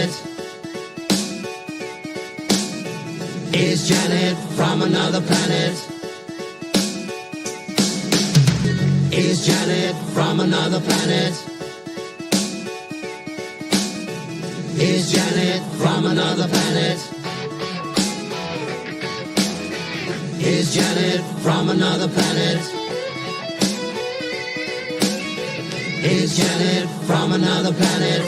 planet? Is Janet from another planet? Is Janet from another planet? Is Janet from another planet? Is Janet from another planet? Is Janet from another planet?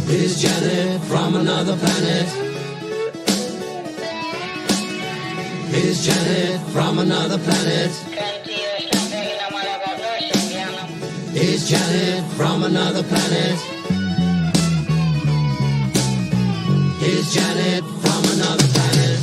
Is Janet from another planet? Is Janet from another planet? Is Janet from another planet? Is Janet from another planet?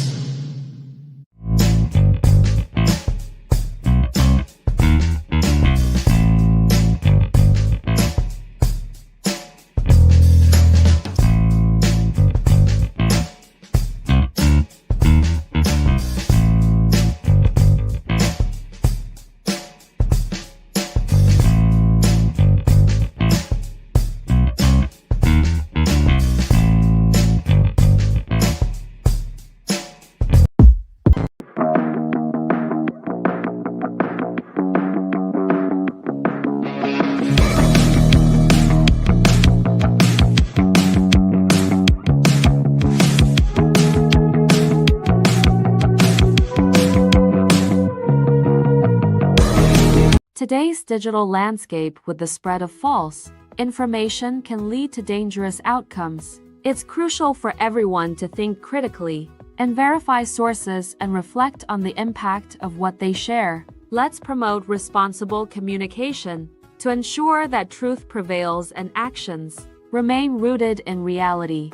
Today's digital landscape with the spread of false information can lead to dangerous outcomes. It's crucial for everyone to think critically and verify sources and reflect on the impact of what they share. Let's promote responsible communication to ensure that truth prevails and actions remain rooted in reality.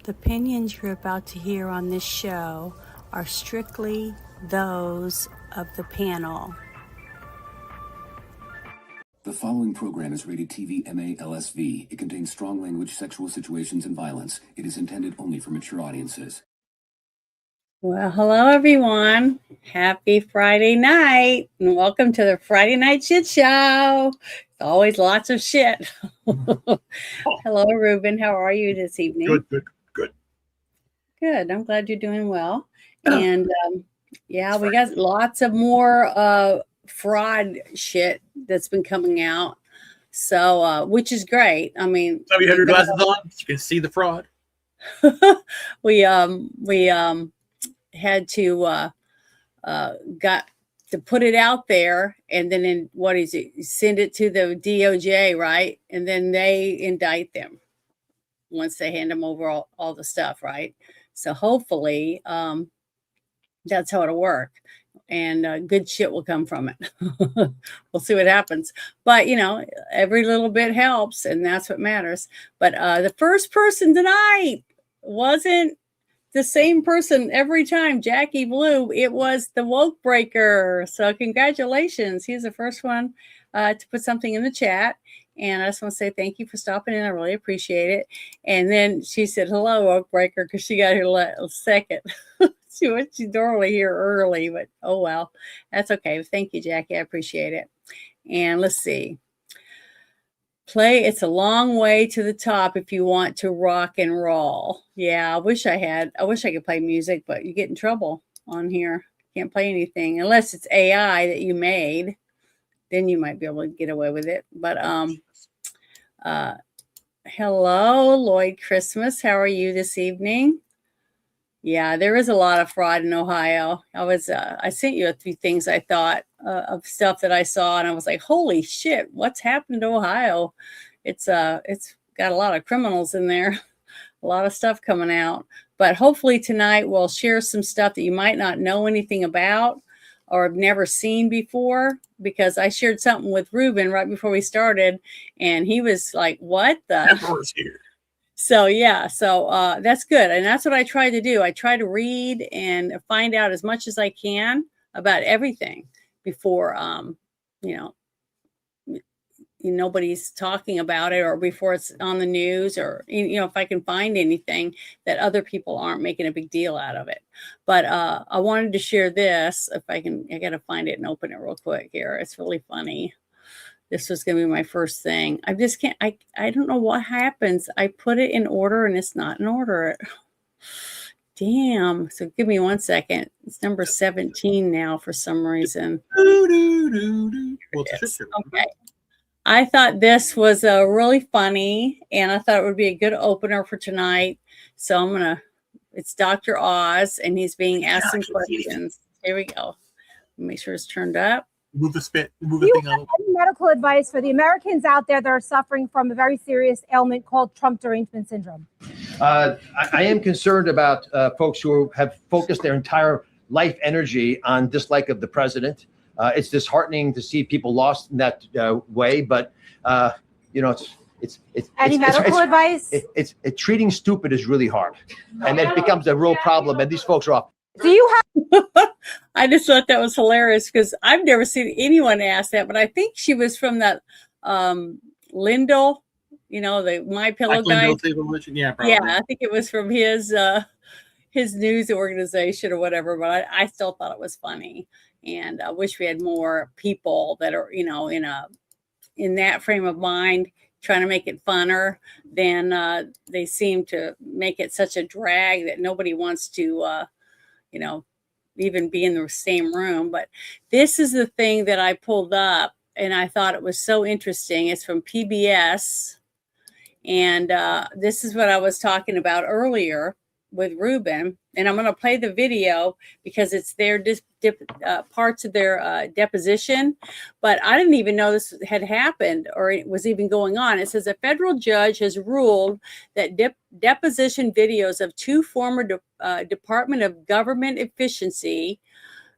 The opinions you're about to hear on this show are strictly those of the panel. The following program is rated TV MA-LSV. It contains strong language, sexual situations, and violence. It is intended only for mature audiences. Well, hello everyone. Happy Friday night and welcome to the Friday Night Shit Show. Always lots of shit. Hello, Ruben. How are you this evening? Good. I'm glad you're doing well. And yeah, we got lots of more fraud shit that's been coming out. So, which is great. I mean, have you had your glasses on? You can see the fraud. we had to got to put it out there, and then send it to the DOJ, right? And then they indict them once they hand them over all the stuff, right? So hopefully that's how it'll work, and good shit will come from it. We'll see what happens. But, you know, every little bit helps, and that's what matters. But the first person tonight wasn't the same person every time, Jackie Blue. It was the Woke Breaker. So congratulations. He's the first one to put something in the chat. And I just want to say thank you for stopping in. I really appreciate it. And then she said, hello, Woke Breaker, because she got here second. She's normally here early, but oh well, that's okay. Thank you, Jackie. I appreciate it. And let's see. It's a long way to the top if you want to rock and roll. Yeah, I wish I could play music, but you get in trouble on here. Can't play anything unless it's AI that you made. Then you might be able to get away with it. But hello, Lloyd Christmas. How are you this evening? Yeah, there is a lot of fraud in Ohio. I sent you a few things I thought of stuff that I saw, and I was like, holy shit, what's happened to Ohio? It's got a lot of criminals in there, a lot of stuff coming out. But hopefully tonight we'll share some stuff that you might not know anything about or have never seen before, because I shared something with Ruben right before we started, and he was like, what the? Emperor's here. So, yeah, that's good. And that's what I try to do. I try to read and find out as much as I can about everything before, nobody's talking about it, or before it's on the news, or, if I can find anything that other people aren't making a big deal out of it. But I wanted to share this. If I got to find it and open it real quick here. It's really funny. this was going to be my first thing. I just can't, I don't know what happens. I put it in order and it's not in order. Damn. So give me 1 second. It's number 17 now for some reason. Well, it's a shit show. Okay. I thought this was really funny, and I thought it would be a good opener for tonight. So I'm gonna. It's Dr. Oz, and he's being asked some questions. Here we go. Make sure it's turned up. Move the thing on. Any medical advice for the Americans out there that are suffering from a very serious ailment called Trump derangement syndrome? I am concerned about folks who have focused their entire life energy on dislike of the president. It's disheartening to see people lost in that way, but it's Any medical advice? treating stupid is really hard, and it becomes a real problem. And these folks are off. Do you have I just thought that was hilarious because I've never seen anyone ask that, but I think she was from that Lindell, the My Pillow guy. Yeah, probably. Yeah, I think it was from his news organization or whatever. But I still thought it was funny, and I wish we had more people that are in that frame of mind, trying to make it funner. Then they seem to make it such a drag that nobody wants to even be in the same room. But this is the thing that I pulled up, and I thought it was so interesting. It's from PBS, and this is what I was talking about earlier with Ruben. And I'm going to play the video because it's their parts of their deposition. But I didn't even know this had happened or it was even going on. It says a federal judge has ruled that deposition videos of two former Department of Government Efficiency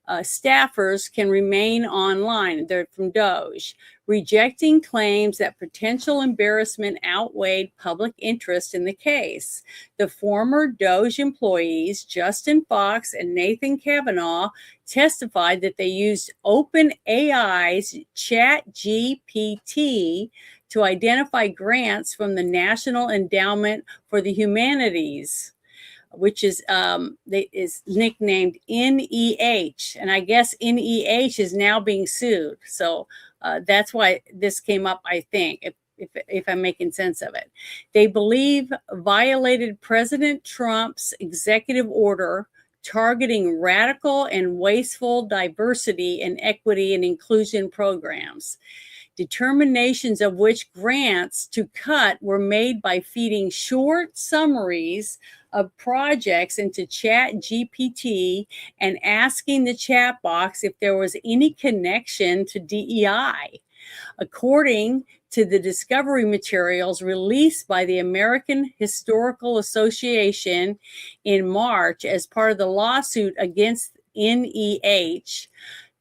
staffers can remain online. They're from DOJ, rejecting claims that potential embarrassment outweighed public interest in the case. The former DOJ employees, Justin Fox and Nathan Kavanaugh, testified that they used OpenAI's ChatGPT to identify grants from the National Endowment for the Humanities, which is nicknamed NEH. And I guess NEH is now being sued. So that's why this came up, I think, if I'm making sense of it. They believe violated President Trump's executive order targeting radical and wasteful diversity and equity and inclusion programs. Determinations of which grants to cut were made by feeding short summaries of projects into ChatGPT and asking the chat box if there was any connection to DEI. According to the discovery materials released by the American Historical Association in March as part of the lawsuit against NEH,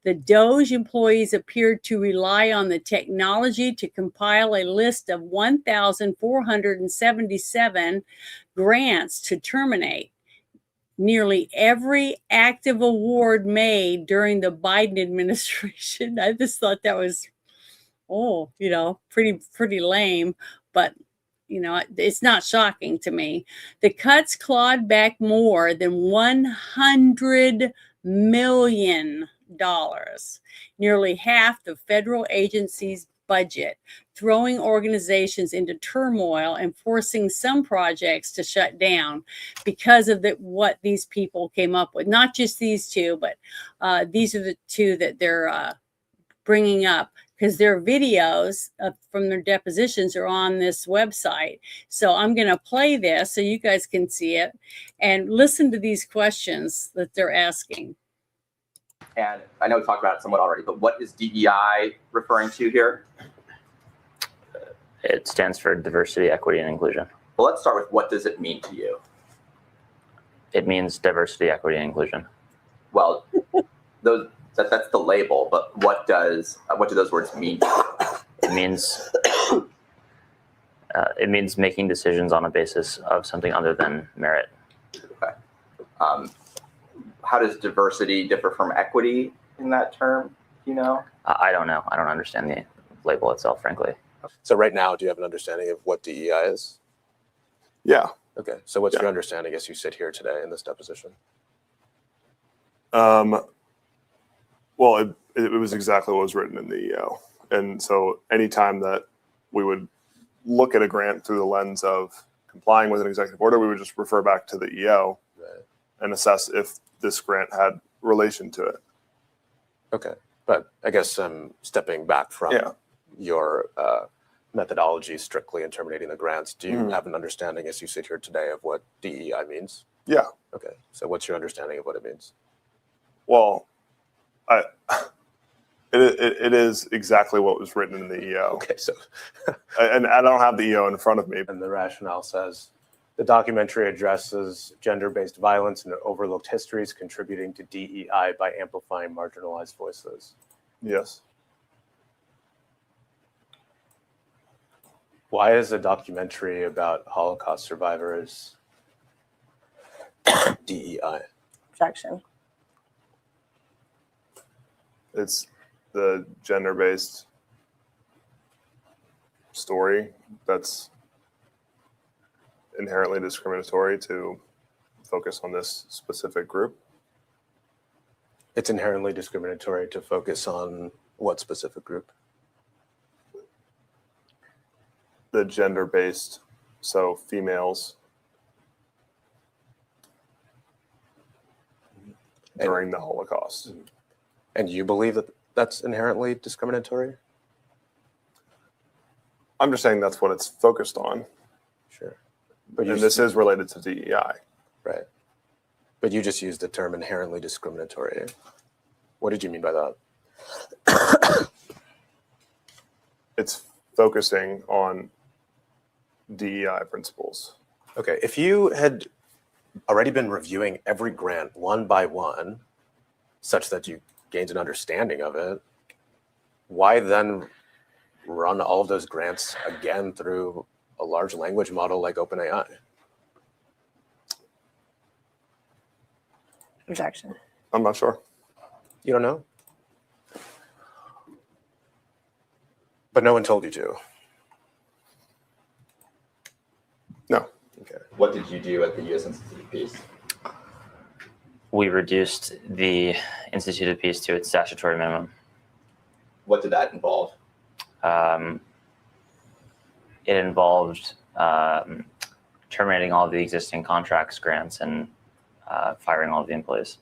the DOJ employees appeared to rely on the technology to compile a list of 1,477 grants to terminate. Nearly every active award made during the Biden administration. I just thought that was, pretty lame, but it's not shocking to me. The cuts clawed back more than $100 million, nearly half the federal agency's budget, throwing organizations into turmoil and forcing some projects to shut down because of what these people came up with. Not just these two, but these are the two that they're bringing up, because their videos from their depositions are on this website. So I'm going to play this so you guys can see it and listen to these questions that they're asking. And I know we talked about it somewhat already, but what is DEI referring to here? It stands for diversity, equity, and inclusion. Well, let's start with what does it mean to you? It means diversity, equity, and inclusion. Well, that's the label, but what do those words mean to you? It means making decisions on a basis of something other than merit. Okay. How does diversity differ from equity in that term? I don't know. I don't understand the label itself, frankly. So right now, do you have an understanding of what DEI is? Yeah. Okay. So what's your understanding as you sit here today in this deposition? Well, it was exactly what was written in the And so anytime that we would look at a grant through the lens of complying with an executive order, we would just refer back to the EO and assess if this grant had relation to it. Okay. But I guess stepping back from Yeah. your methodology strictly in terminating the grants, do you have an understanding as you sit here today of what DEI means? Yeah. Okay. So what's your understanding of what it means? Well, it is exactly what was written in the EO. Okay. So, And I don't have the EO in front of me. and the rationale says the documentary addresses gender-based violence and overlooked histories contributing to DEI by amplifying marginalized voices. Yes. Why is a documentary about Holocaust survivors DEI? Objection. It's the gender-based story that's inherently discriminatory to focus on this specific group. It's inherently discriminatory to focus on what specific group? The gender-based, so females during the Holocaust. And you believe that that's inherently discriminatory? I'm just saying that's what it's focused on. Sure. But you And this is related to DEI. right. But you just used the term inherently discriminatory. What did you mean by that? It's focusing on DEI principles. Okay, if you had already been reviewing every grant one by one, such that you gained an understanding of it, why then run all of those grants again through a large language model like OpenAI? Objection. I'm not sure. You don't know? But no one told you to. No. Okay. What did you do at the U.S. Institute of Peace? We reduced the Institute of Peace to its statutory minimum. What did that involve? It involved terminating all of the existing contracts, grants, and firing all of the employees.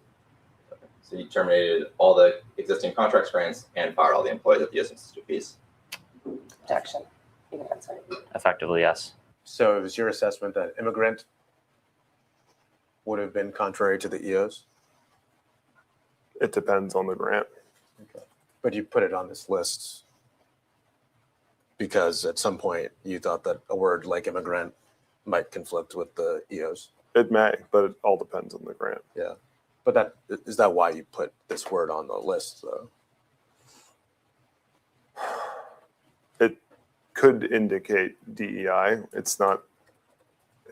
So you terminated all the existing contracts, grants, and fired all the employees at the U.S. Institute of Peace. Objection. You can answer. Effectively, yes. So it was your assessment that immigrant would have been contrary to the EOs? It depends on the grant. Okay. But you put it on this list because at some point you thought that a word like immigrant might conflict with the EOs. It may, but it all depends on the grant. Yeah. But is that why you put this word on the list, though? It could indicate DEI. It's not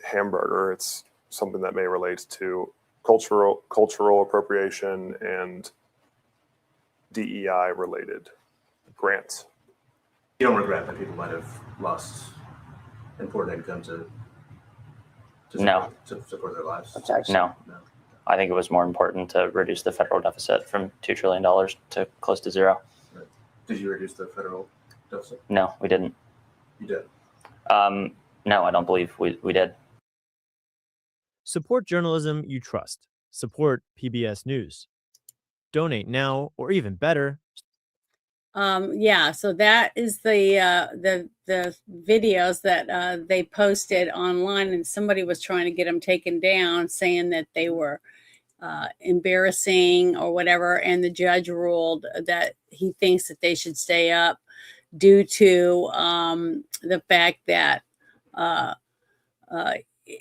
hamburger. It's something that may relate to cultural appropriation and DEI related grants. You don't regret that people might have lost important income to No. support their lives? Objection. No. I think it was more important to reduce the federal deficit from $2 trillion to close to zero. Right. Did you reduce the federal deficit? No, we didn't. You did. No, I don't believe we did. Support journalism you trust. Support PBS News. Donate now, or even better. Yeah, so that is the videos that they posted online, and somebody was trying to get them taken down, saying that they were embarrassing or whatever, and the judge ruled that he thinks that they should stay up due to the fact that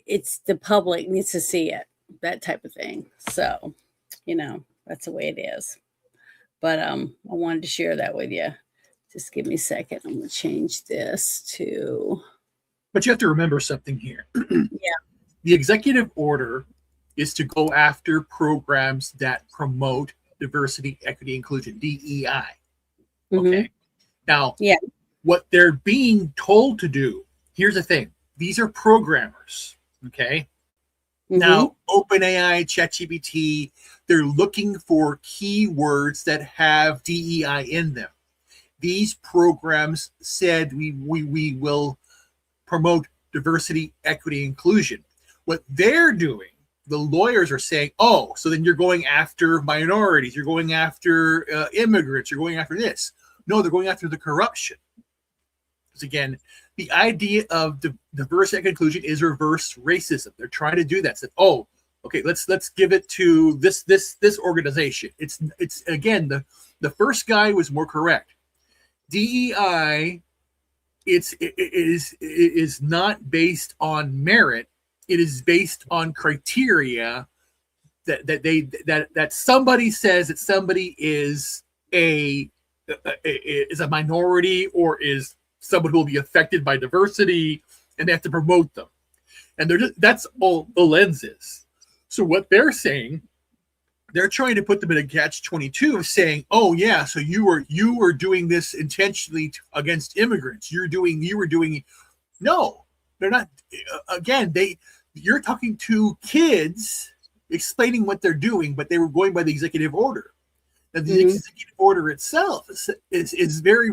it's the public needs to see it, that type of thing. So, that's the way it is. But I wanted to share that with you. Just give me a second. I'm going to change this to. But you have to remember something here. Yeah. The executive order is to go after programs that promote diversity, equity, inclusion, DEI. Okay. Now, yeah, what they're being told to do, here's the thing. These are programmers. Okay. Now, OpenAI, ChatGPT, they're looking for keywords that have DEI in them. these programs said we will promote diversity, equity, inclusion. What they're doing, the lawyers are saying, oh, so then you're going after minorities, you're going after immigrants, you're going after this. No, they're going after the corruption. Because again, the idea of diversity and inclusion is reverse racism. They're trying to do that. So, oh, okay, let's give it to this organization. It's again, the first guy was more correct. DEI, it is not based on merit. It is based on criteria that somebody says that somebody is a minority or is someone who will be affected by diversity, and they have to promote them. And that's all the lens is. So what they're saying, they're trying to put them in a catch-22 of saying, oh yeah, so you were doing this intentionally against immigrants. You were doing. No, they're not. Again, you're talking to kids explaining what they're doing, but they were going by the executive order. And the executive order itself is very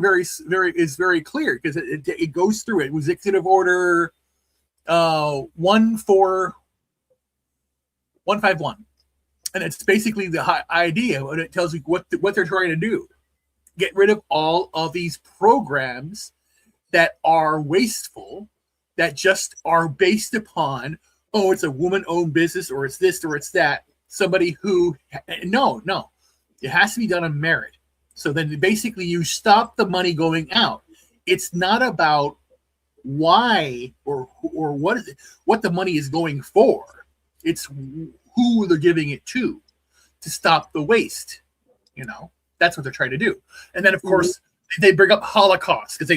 clear because it goes through it. It was executive order 151, and it's basically the idea, and it tells you what they're trying to do: get rid of all of these programs that are wasteful, that just are based upon, oh, it's a woman-owned business, or it's this, or it's that. Somebody who no. It has to be done on merit. So then basically you stop the money going out. It's not about why or what the money is going for. It's who they're giving it to stop the waste. That's what they're trying to do. And then of course they bring up Holocaust because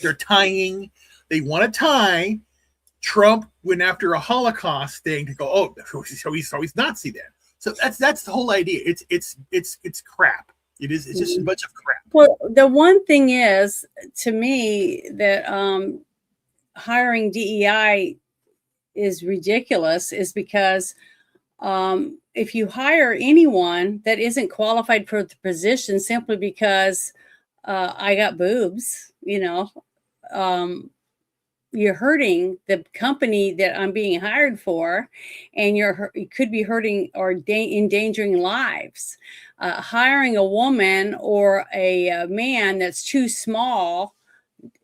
they're tying. They want to tie Trump went after a Holocaust thing to go, oh, so he's Nazi then. So that's the whole idea. It's crap. It's just a bunch of crap. Well, the one thing is, to me, that hiring DEI is ridiculous is because if you hire anyone that isn't qualified for the position simply because I got boobs, you're hurting the company that I'm being hired for, and you could be hurting or endangering lives. Hiring a woman or a man that's too small,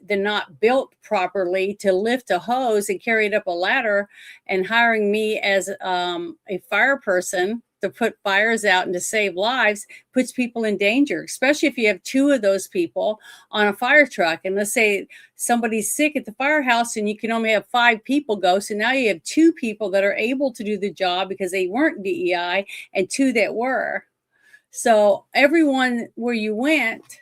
they're not built properly to lift a hose and carry it up a ladder, and hiring me as a fire person to put fires out and to save lives puts people in danger, especially if you have two of those people on a fire truck. And let's say somebody's sick at the firehouse and you can only have 5 people go. So now you have 2 people that are able to do the job because they weren't DEI and 2 that were. So everyone where you went,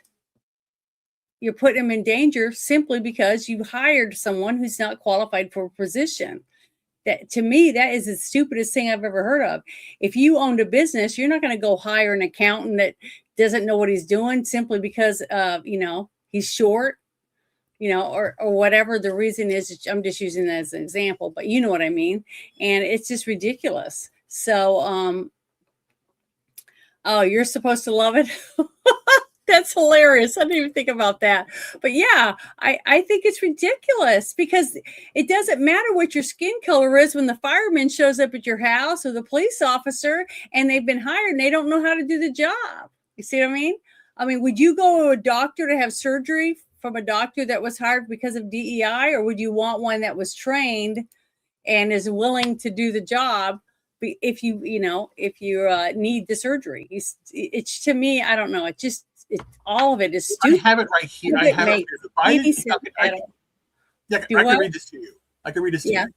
you're putting them in danger simply because you hired someone who's not qualified for a position. That, to me, that is the stupidest thing I've ever heard of. If you owned a business, you're not going to go hire an accountant that doesn't know what he's doing simply because, he's short, or whatever the reason is. I'm just using that as an example, but you know what I mean. And it's just ridiculous. So, oh, you're supposed to love it. That's hilarious. I didn't even think about that. But yeah, I think it's ridiculous because it doesn't matter what your skin color is when the fireman shows up at your house or the police officer and they've been hired and they don't know how to do the job. You see what I mean? I mean, would you go to a doctor to have surgery from a doctor that was hired because of DEI, or would you want one that was trained and is willing to do the job if you need the surgery? It's to me, I don't know. All of it is stupid. I have it right here. I have it here. I can read this to you. I can read this to you.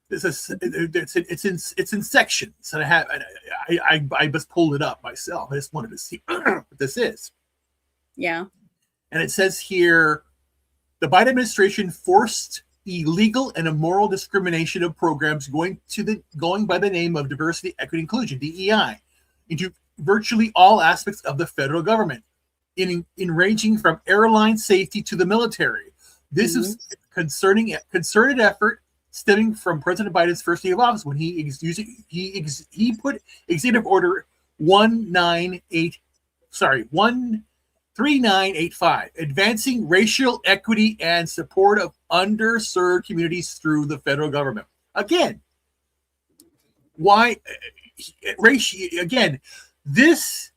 This is it's in sections, and I just pulled it up myself. I just wanted to see what this is. Yeah. And it says here, the Biden administration forced illegal and immoral discrimination of programs going by the name of diversity, equity, inclusion (DEI) into virtually all aspects of the federal government, in ranging from airline safety to the military. This is concerted effort stemming from President Biden's first day of office when he put Executive Order 138 3985, advancing racial equity and support of underserved communities through the federal government. Again, why again, this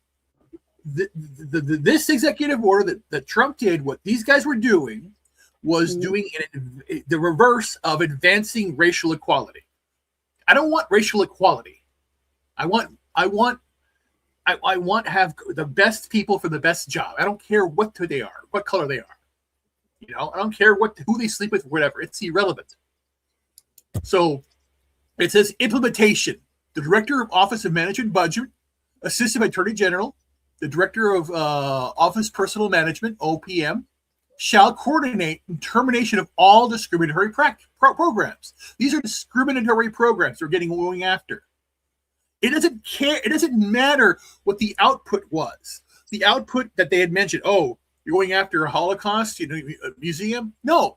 executive order that Trump did, what these guys were doing was doing the reverse of advancing racial equality. I don't want racial equality. I want to have the best people for the best job. I don't care what they are, what color they are. You know, I don't care who they sleep with, whatever. It's irrelevant. So it says implementation. The Director of Office of Management Budget, Assistant Attorney General, the Director of Office Personnel Management, OPM, shall coordinate termination of all discriminatory programs. These are discriminatory programs they're going after. It doesn't care. It doesn't matter what the output was. The output that they had mentioned, oh, you're going after a Holocaust, museum? No.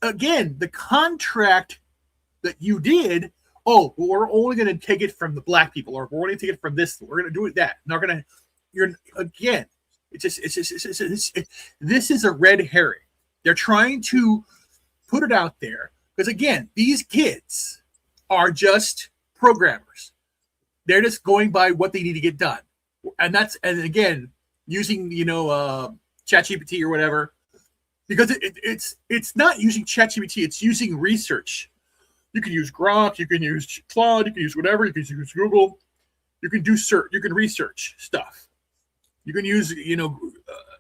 Again, the contract that you did, oh, well, we're only going to take it from the black people, or we're going to take it from this. We're going to do it that. Not going to. This is a red herring. They're trying to put it out there because again, these kids are just programmers. They're just going by what they need to get done, and again using ChatGPT or whatever, because it's not using ChatGPT. It's using research. You can use Grok, you can use Claude, you can use whatever. You can use Google. You can do search. You can research stuff. You can use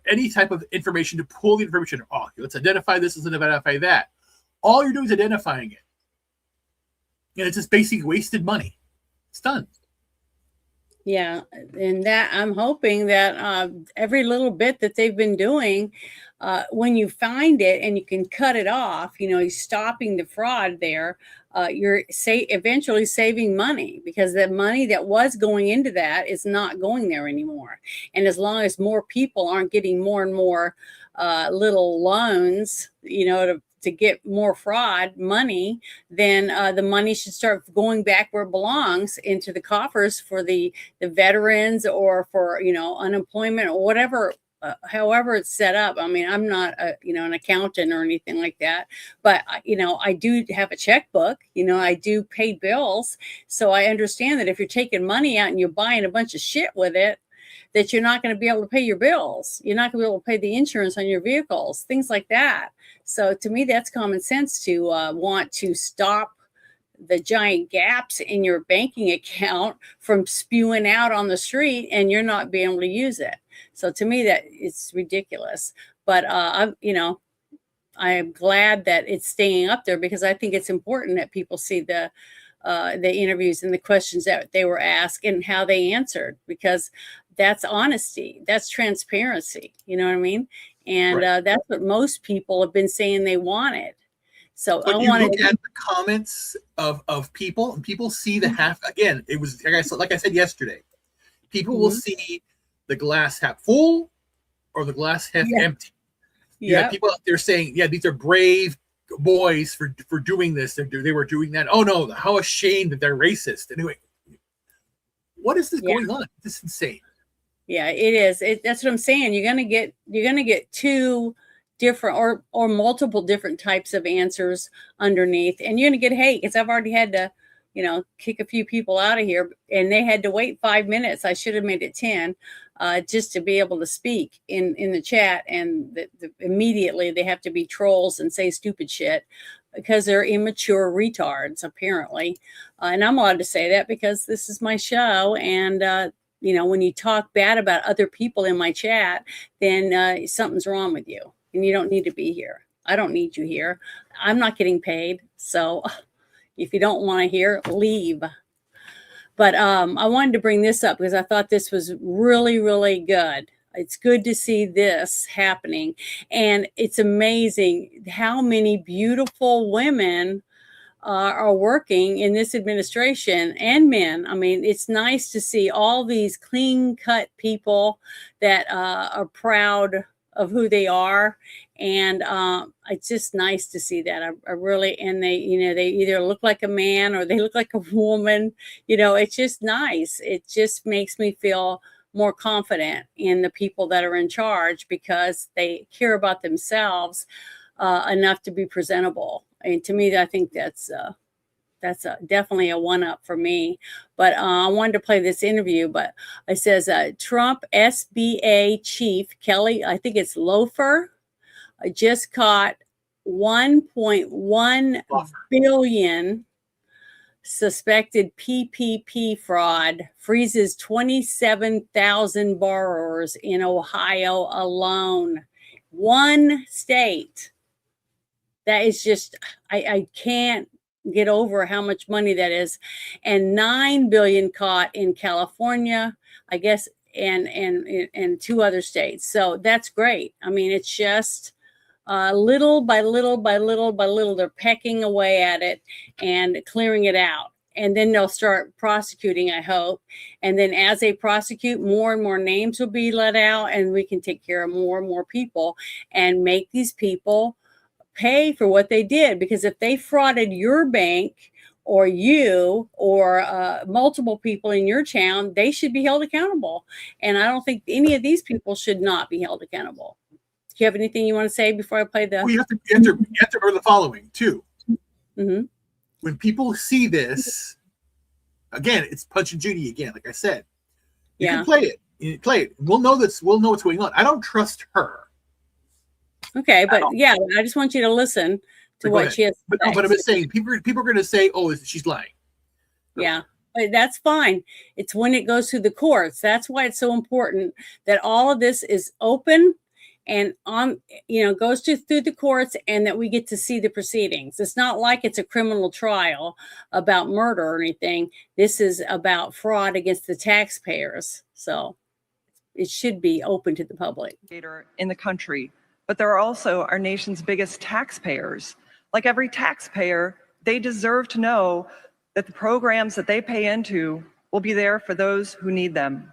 any type of information to pull the information. Oh, let's identify this. Let's identify that. All you're doing is identifying it. And it's just basically wasted money. It's done. Yeah, and that I'm hoping that every little bit that they've been doing, when you find it and you can cut it off, stopping the fraud there, you're eventually saving money, because the money that was going into that is not going there anymore. And as long as more people aren't getting more and more little loans, to get more fraud money, then the money should start going back where it belongs, into the coffers for the veterans, or for unemployment, or whatever, however it's set up. I mean, I'm not an accountant or anything like that, but I do have a checkbook. I do pay bills, so I understand that if you're taking money out and you're buying a bunch of shit with it, that you're not going to be able to pay your bills. You're not going to be able to pay the insurance on your vehicles, things like that. So to me, that's common sense to want to stop the giant gaps in your banking account from spewing out on the street and you're not being able to use it. So to me, that it's ridiculous. But I'm glad that it's staying up there, because I think it's important that people see the interviews and the questions that they were asked and how they answered, because that's honesty, that's transparency. You know what I mean? And right. That's what most people have been saying they wanted. So but I you wanted look at the comments of people, and people see the half. Again, it was like I said yesterday. People will see the glass half full or the glass half empty. You have people out there saying, "Yeah, these are brave boys for doing this. They were doing that. Oh no, how ashamed that they're racist." Anyway, what is this going on? This is insane. Yeah, it is. That's what I'm saying. You're gonna get two different or multiple different types of answers underneath, and you're gonna get hate, because I've already had to, kick a few people out of here, and they had to wait 5 minutes. I should have made it 10, just to be able to speak in the chat, and immediately they have to be trolls and say stupid shit because they're immature retards, apparently. And I'm allowed to say that because this is my show, and when you talk bad about other people in my chat, then something's wrong with you, and you don't need to be here. I don't need you here. I'm not getting paid. So if you don't want to hear, leave. But I wanted to bring this up because I thought this was really, really good. It's good to see this happening. And it's amazing how many beautiful women are working in this administration, and men. I mean, it's nice to see all these clean-cut people that are proud of who they are, and it's just nice to see that. I really, and they either look like a man or they look like a woman. It's just nice. It just makes me feel more confident in the people that are in charge because they care about themselves enough to be presentable. And to me, I think that's definitely a one-up for me. But I wanted to play this interview, but it says Trump SBA chief Kelly, I think it's Loeffler, just caught 1.1 billion suspected PPP fraud, freezes 27,000 borrowers in Ohio alone. One state. That is just, I can't get over how much money that is. And 9 billion caught in California, I guess, and 2 other states. So that's great. I mean, it's just little by little by little by little, they're pecking away at it and clearing it out. And then they'll start prosecuting, I hope. And then as they prosecute, more and more names will be let out, and we can take care of more and more people and make these people pay for what they did. Because if they frauded your bank or you or multiple people in your town, they should be held accountable. And I don't think any of these people should not be held accountable. Do you have anything you want to say before I play the? Well, you have to remember the following too. Mm-hmm. When people see this, again, it's Punch and Judy again. Like I said, you can play it. You play it. We'll know this. We'll know what's going on. I don't trust her. Okay, but yeah, I just want you to listen to what she has to but, say. But I'm just saying, people are going to say, "Oh, she's lying." Yeah, but that's fine. It's when it goes through the courts. That's why it's so important that all of this is open and goes through the courts, and that we get to see the proceedings. It's not like it's a criminal trial about murder or anything. This is about fraud against the taxpayers. So it should be open to the public. In the country, but they're also our nation's biggest taxpayers. Like every taxpayer, they deserve to know that the programs that they pay into will be there for those who need them,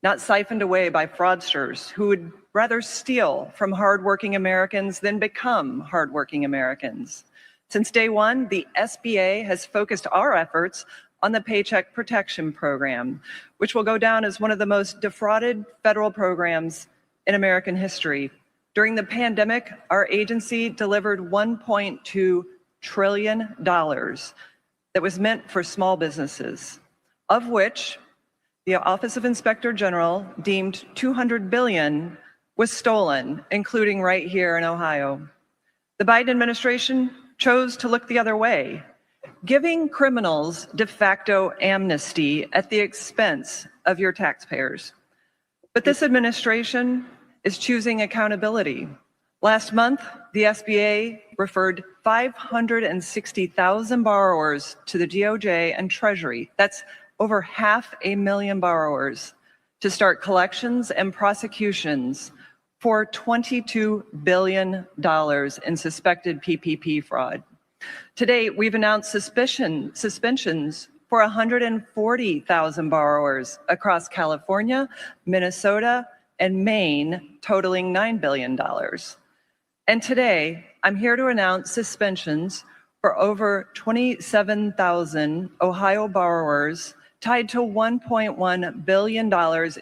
not siphoned away by fraudsters who would rather steal from hardworking Americans than become hardworking Americans. Since day one, the SBA has focused our efforts on the Paycheck Protection Program, which will go down as one of the most defrauded federal programs in American history. During the pandemic, our agency delivered $1.2 trillion that was meant for small businesses, of which the Office of Inspector General deemed $200 billion was stolen, including right here in Ohio. The Biden administration chose to look the other way, giving criminals de facto amnesty at the expense of your taxpayers. But this administration is choosing accountability. Last month, the SBA referred 560,000 borrowers to the DOJ and Treasury. That's over 500,000 borrowers to start collections and prosecutions for $22 billion in suspected PPP fraud. To date, we've announced suspensions for 140,000 borrowers across California, Minnesota, and Maine, totaling $9 billion. And today, I'm here to announce suspensions for over 27,000 Ohio borrowers tied to $1.1 billion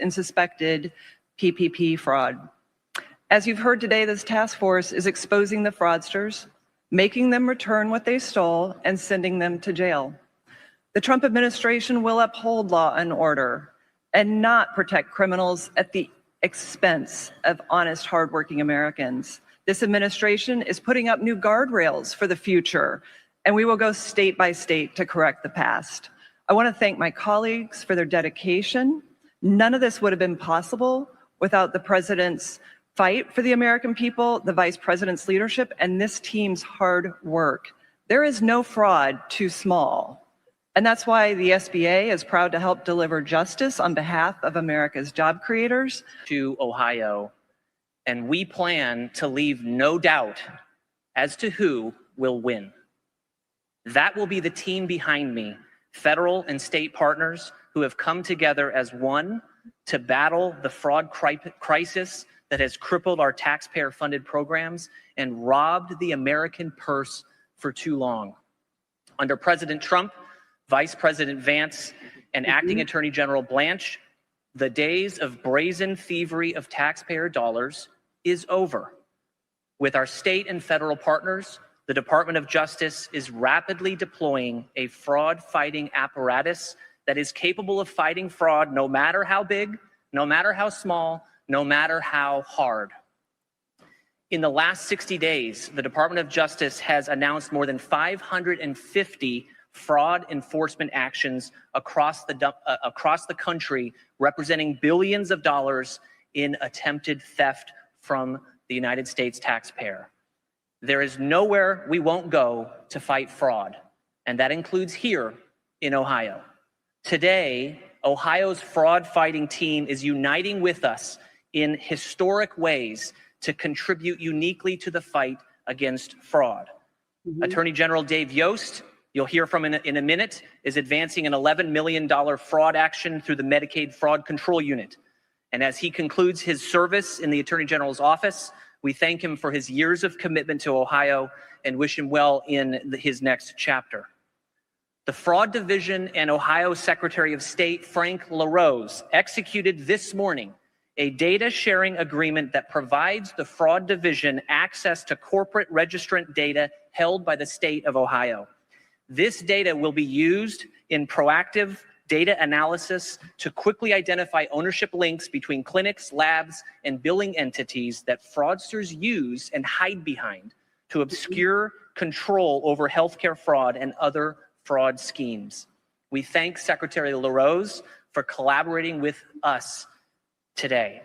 in suspected PPP fraud. As you've heard today, this task force is exposing the fraudsters, making them return what they stole, and sending them to jail. The Trump administration will uphold law and order and not protect criminals at the expense of honest, hardworking Americans. This administration is putting up new guardrails for the future, and we will go state by state to correct the past. I want to thank my colleagues for their dedication. None of this would have been possible without the president's fight for the American people, the vice president's leadership, and this team's hard work. There is no fraud too small. And that's why the SBA is proud to help deliver justice on behalf of America's job creators. To Ohio, and we plan to leave no doubt as to who will win. That will be the team behind me, federal and state partners who have come together as one to battle the fraud crisis that has crippled our taxpayer-funded programs and robbed the American purse for too long. Under President Trump, Vice President Vance, and Acting Attorney General Blanche, The days of brazen thievery of taxpayer dollars is over. With our state and federal partners, the Department of Justice is rapidly deploying a fraud-fighting apparatus that is capable of fighting fraud no matter how big, no matter how small, no matter how hard. In the last 60 days, the Department of Justice has announced more than 550 fraud enforcement actions across the country, representing billions of dollars in attempted theft from the United States taxpayer. There is nowhere we won't go to fight fraud, and that includes here in Ohio. Today, Ohio's fraud-fighting team is uniting with us in historic ways to contribute uniquely to the fight against fraud. Attorney General Dave Yost, you'll hear from in a minute, is advancing an $11 million fraud action through the Medicaid Fraud Control Unit. And as he concludes his service in the Attorney General's office, we thank him for his years of commitment to Ohio and wish him well in his next chapter. The Fraud Division and Ohio Secretary of State Frank LaRose executed this morning a data sharing agreement that provides the Fraud Division access to corporate registrant data held by the state of Ohio. This data will be used in proactive data analysis to quickly identify ownership links between clinics, labs, and billing entities that fraudsters use and hide behind to obscure control over healthcare fraud and other fraud schemes. We thank Secretary LaRose for collaborating with us today.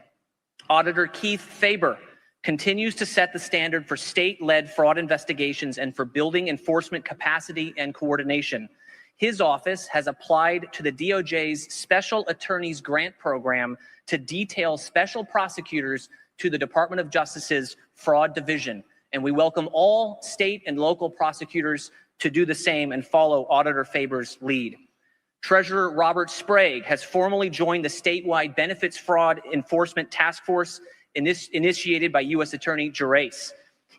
Auditor Keith Faber continues to set the standard for state-led fraud investigations and for building enforcement capacity and coordination. His office has applied to the DOJ's Special Attorneys Grant Program to detail special prosecutors to the Department of Justice's Fraud Division. And we welcome all state and local prosecutors to do the same and follow Auditor Faber's lead. Treasurer Robert Sprague has formally joined the statewide Benefits Fraud Enforcement Task Force initiated by U.S. Attorney Gerace.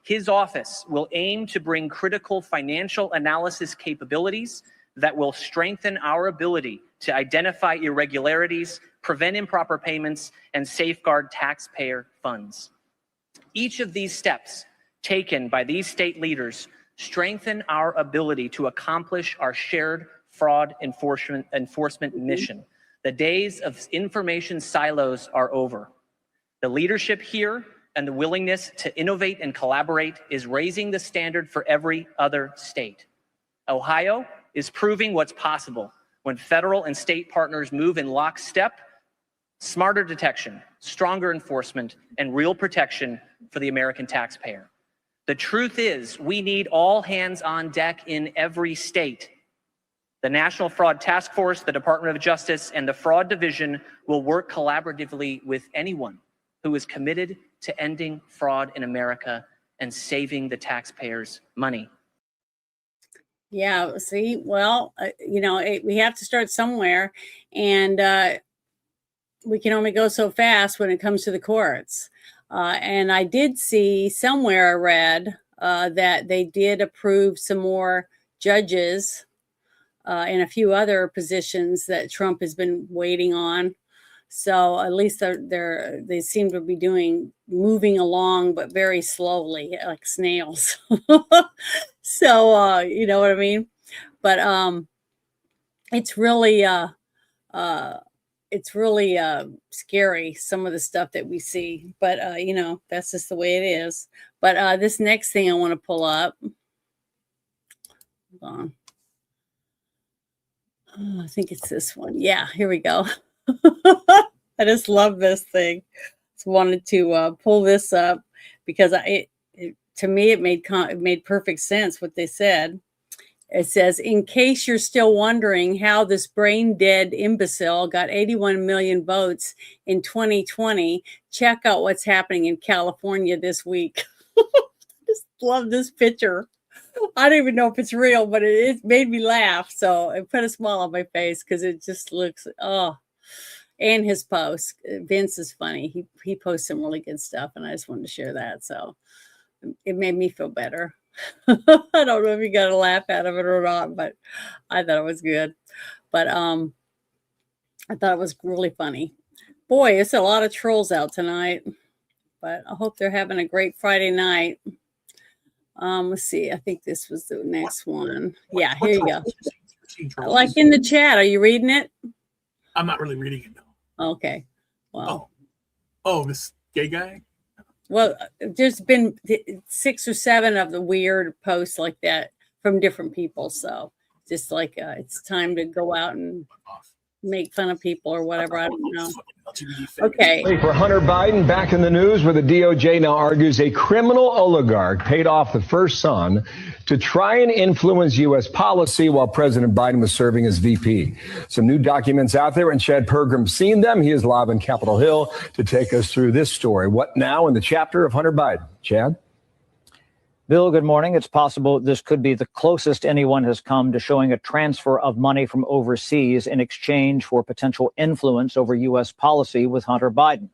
His office will aim to bring critical financial analysis capabilities that will strengthen our ability to identify irregularities, prevent improper payments, and safeguard taxpayer funds. Each of these steps taken by these state leaders strengthen our ability to accomplish our shared fraud enforcement mission. The days of information silos are over. The leadership here and the willingness to innovate and collaborate is raising the standard for every other state. Ohio is proving what's possible when federal and state partners move in lockstep. Smarter detection, stronger enforcement, and real protection for the American taxpayer. The truth is, we need all hands on deck in every state. The National Fraud Task Force, the Department of Justice, and the Fraud Division will work collaboratively with anyone who is committed to ending fraud in America and saving the taxpayers' money. Yeah, see, well, we have to start somewhere, and we can only go so fast when it comes to the courts. And I did see somewhere, I read that they did approve some more judges and a few other positions that Trump has been waiting on. So at least they seem to be moving along, but very slowly, like snails. So you know what I mean? But it's really scary, some of the stuff that we see. But that's just the way it is. But this next thing I want to pull up. Hold on. Oh, I think it's this one. Yeah, here we go. I just love this thing. Just wanted to pull this up because to me it made perfect sense what they said. It says, in case you're still wondering how this brain dead imbecile got 81 million votes in 2020, check out what's happening in California this week. I just love this picture. I don't even know if it's real, but it made me laugh. So it put a smile on my face because it just looks, and his post. Vince is funny. He posts some really good stuff, and I just wanted to share that. So it made me feel better. I don't know if you got a laugh out of it or not, but I thought it was good. But I thought it was really funny. Boy, it's a lot of trolls out tonight, but I hope they're having a great Friday night. Let's see. I think this was the next one. Yeah, here you go. Like in the chat. Are you reading it? I'm not really reading it, no. Okay. Well. Oh, this gay guy? Well, there's been 6 or 7 of the weird posts like that from different people. So just like it's time to go out and make fun of people or whatever. I don't know. Okay. For Hunter Biden, back in the news where the DOJ now argues a criminal oligarch paid off the first son to try and influence U.S. policy while President Biden was serving as VP. Some new documents out there, and Chad Pergram's seen them. He is live on Capitol Hill to take us through this story. What now in the chapter of Hunter Biden? Chad? Bill, good morning. It's possible this could be the closest anyone has come to showing a transfer of money from overseas in exchange for potential influence over U.S. policy with Hunter Biden.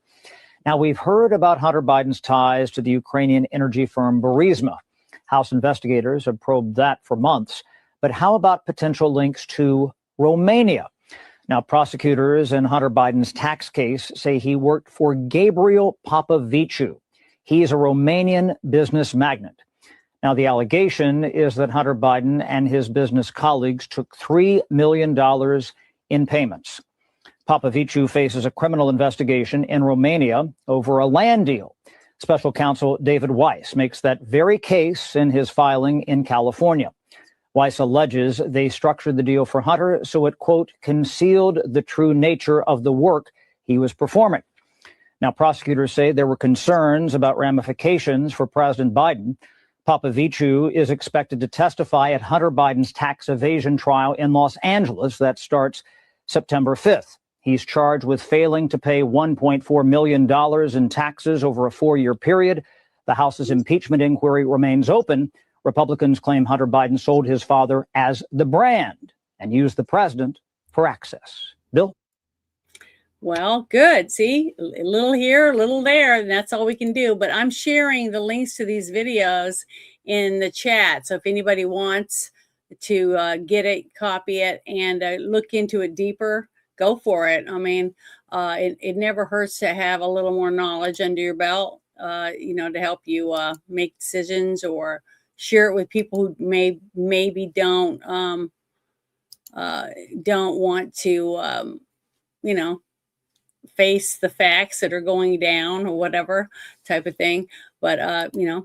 Now, we've heard about Hunter Biden's ties to the Ukrainian energy firm Burisma. House investigators have probed that for months. But how about potential links to Romania? Now, prosecutors in Hunter Biden's tax case say he worked for Gabriel Popoviciu. He's a Romanian business magnate. Now, the allegation is that Hunter Biden and his business colleagues took $3 million in payments. Popoviciu faces a criminal investigation in Romania over a land deal. Special counsel David Weiss makes that very case in his filing in California. Weiss alleges they structured the deal for Hunter so it, quote, concealed the true nature of the work he was performing. Now, prosecutors say there were concerns about ramifications for President Biden. Popoviciu is expected to testify at Hunter Biden's tax evasion trial in Los Angeles that starts September 5th. He's charged with failing to pay $1.4 million in taxes over a 4-year period. The House's impeachment inquiry remains open. Republicans claim Hunter Biden sold his father as the brand and used the president for access. Bill? Well, good. See, a little here, a little there, and that's all we can do. But I'm sharing the links to these videos in the chat. So if anybody wants to get it, copy it, and look into it deeper, go for it. I mean, it never hurts to have a little more knowledge under your belt, to help you make decisions or share it with people who maybe don't want to, face the facts that are going down or whatever type of thing. But,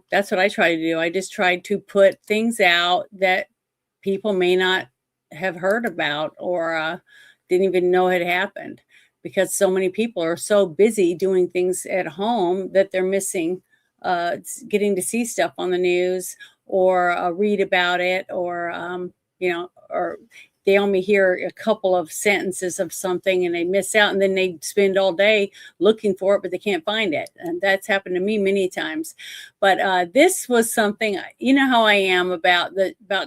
that's what I try to do. I just try to put things out that people may not have heard about or didn't even know had happened, because so many people are so busy doing things at home that they're missing getting to see stuff on the news or read about it or they only hear a couple of sentences of something and they miss out, and then they spend all day looking for it, but they can't find it. And that's happened to me many times. But this was something, you know how I am about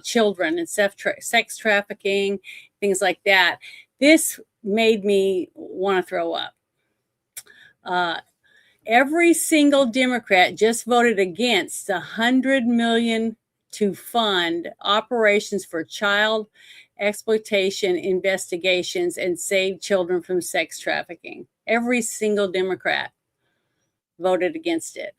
children and sex trafficking, things like that. This made me want to throw up. Every single Democrat just voted against $100 million to fund operations for child exploitation investigations and save children from sex trafficking. Every single Democrat voted against it.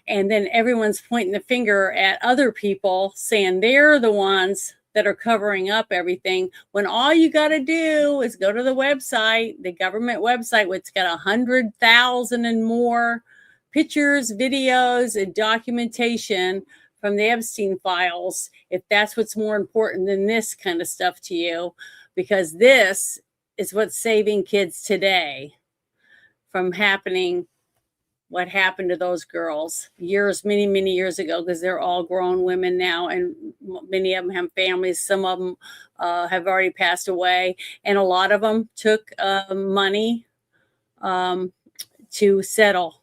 And then everyone's pointing the finger at other people saying they're the ones that are covering up everything, when all you got to do is go to the website, the government website, which got 100,000 and more pictures, videos, and documentation from the Epstein files, if that's what's more important than this kind of stuff to you, because this is what's saving kids today from happening, what happened to those girls many, many years ago, because they're all grown women now, and many of them have families. Some of them have already passed away, and a lot of them took money to settle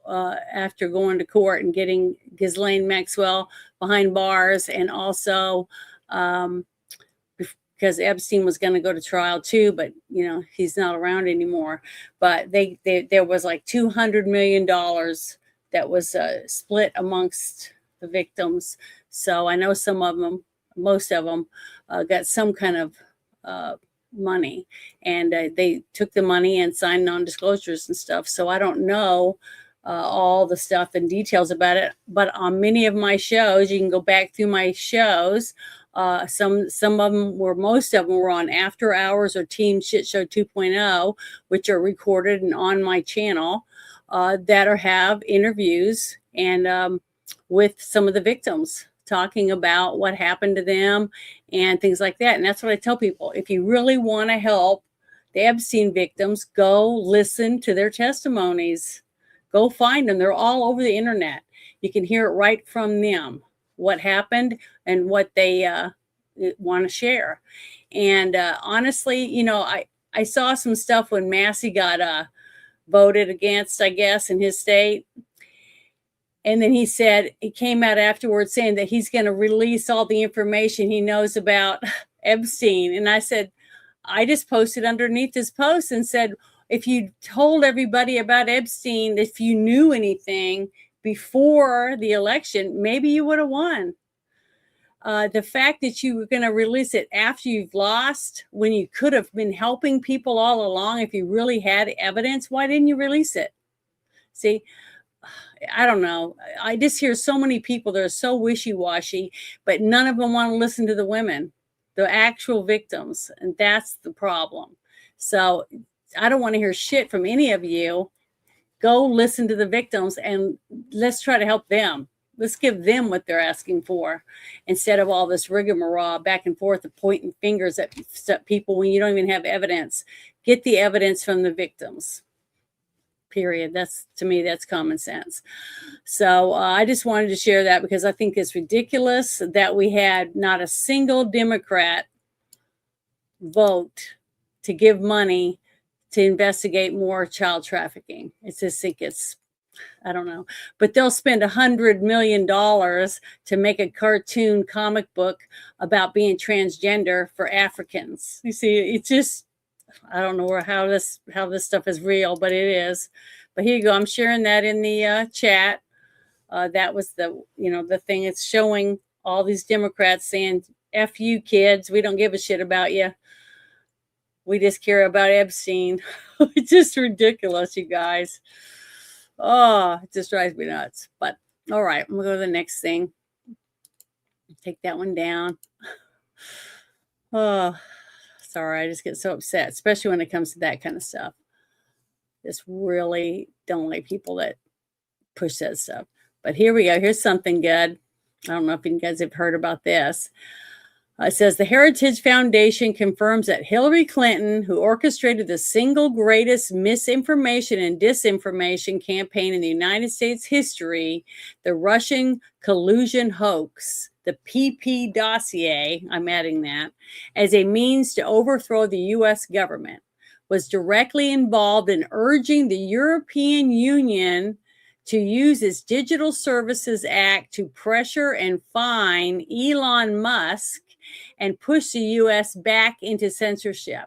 after going to court and getting Ghislaine Maxwell behind bars, and also because Epstein was going to go to trial too, but he's not around anymore. But there was like $200 million that was split amongst the victims. So I know some of them, most of them, got some kind of money, and they took the money and signed non-disclosures and stuff. So I don't know all the stuff and details about it, but on many of my shows, you can go back through my shows. Some of them were, most of them were on After Hours or Team Shit Show 2.0, which are recorded and on my channel, that have interviews and with some of the victims, talking about what happened to them and things like that. And that's what I tell people. If you really want to help the Epstein victims, go listen to their testimonies. Go find them. They're all over the internet. You can hear it right from them, what happened and what they want to share. And honestly, you know, I saw some stuff when Massey got voted against, I guess, in his state. And then he came out afterwards saying that he's going to release all the information he knows about Epstein. And I said, I just posted underneath his post and said, if you told everybody about Epstein, if you knew anything before the election, maybe you would have won. The fact that you were going to release it after you've lost, when you could have been helping people all along, if you really had evidence, why didn't you release it? See, I don't know. I just hear so many people that are so wishy-washy, but none of them want to listen to the women, the actual victims. And that's the problem. So I don't want to hear shit from any of you. Go listen to the victims and let's try to help them. Let's give them what they're asking for instead of all this rigmarole back and forth of pointing fingers at people when you don't even have evidence. Get the evidence from the victims. Period. That's, to me, that's common sense. So I just wanted to share that because I think it's ridiculous that we had not a single Democrat vote to give money to investigate more child trafficking. It's just, I don't know, but they'll spend $100 million to make a cartoon comic book about being transgender for Africans. You see, it's just, I don't know how this stuff is real, but it is. But here you go. I'm sharing that in the chat. That was the thing. It's showing all these Democrats saying, F you kids. We don't give a shit about you. We just care about Epstein. It's just ridiculous, you guys. Oh, it just drives me nuts. But all right, I'm going to go to the next thing. Take that one down. Oh, sorry, I just get so upset, especially when it comes to that kind of stuff. Just really don't like people that push that stuff. But here we go. Here's something good. I don't know if you guys have heard about this. It says the Heritage Foundation confirms that Hillary Clinton, who orchestrated the single greatest misinformation and disinformation campaign in the United States history, the Russian collusion hoax, the PP dossier, I'm adding that, as a means to overthrow the U.S. government, was directly involved in urging the European Union to use its Digital Services Act to pressure and fine Elon Musk and push the U.S. back into censorship.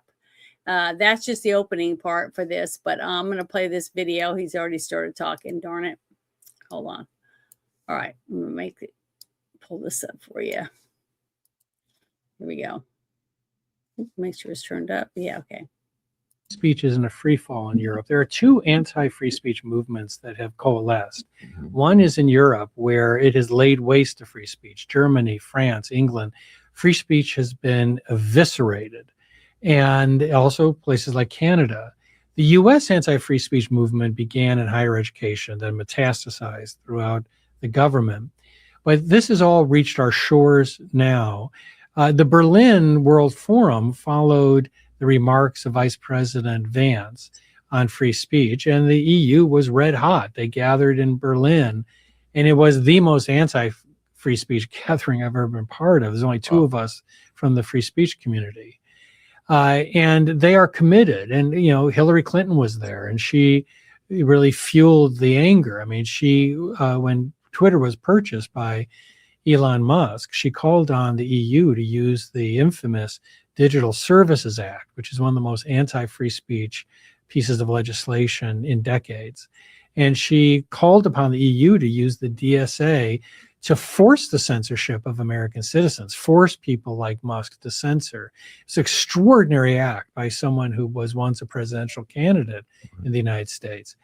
That's just the opening part for this, but I'm going to play this video. He's already started talking, darn it. Hold on. All right, I'm going to pull this up for you. Here we go. Make sure it's turned up. Yeah, okay. Speech is in a free fall in Europe. There are two anti-free speech movements that have coalesced. One is in Europe, where it has laid waste to free speech. Germany, France, England. Free speech has been eviscerated. And also places like Canada. The U.S. anti-free speech movement began in higher education, then metastasized throughout the government. But this has all reached our shores now. The Berlin World Forum followed the remarks of Vice President Vance on free speech, and the EU was red hot. They gathered in Berlin, and it was the most anti-free speech gathering I've ever been part of. There's only two of us from the free speech community. And they are committed. And, Hillary Clinton was there, and she really fueled the anger. I mean, she, when Twitter was purchased by Elon Musk, she called on the EU to use the infamous Digital Services Act, which is one of the most anti-free speech pieces of legislation in decades. And she called upon the EU to use the DSA to force the censorship of American citizens, force people like Musk to censor. It's an extraordinary act by someone who was once a presidential candidate in the United States.